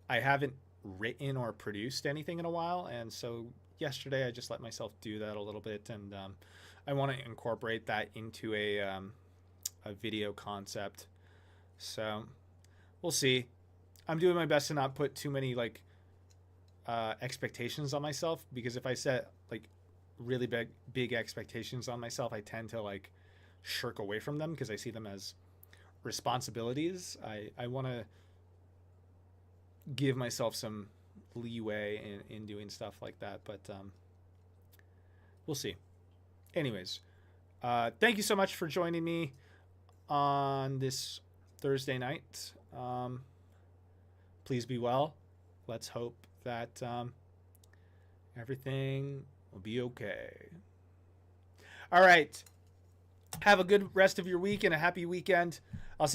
I haven't written or produced anything in a while, and so yesterday I just let myself do that a little bit, and I want to incorporate that into a video concept. So we'll see. I'm doing my best to not put too many like expectations on myself, because if I set like really big expectations on myself, I tend to like shirk away from them because I see them as responsibilities. I want to give myself some leeway in doing stuff like that, but we'll see. Anyways, thank you so much for joining me on this Thursday night. Please be well. Let's hope that everything will be okay. All right. Have a good rest of your week and a happy weekend. I'll see you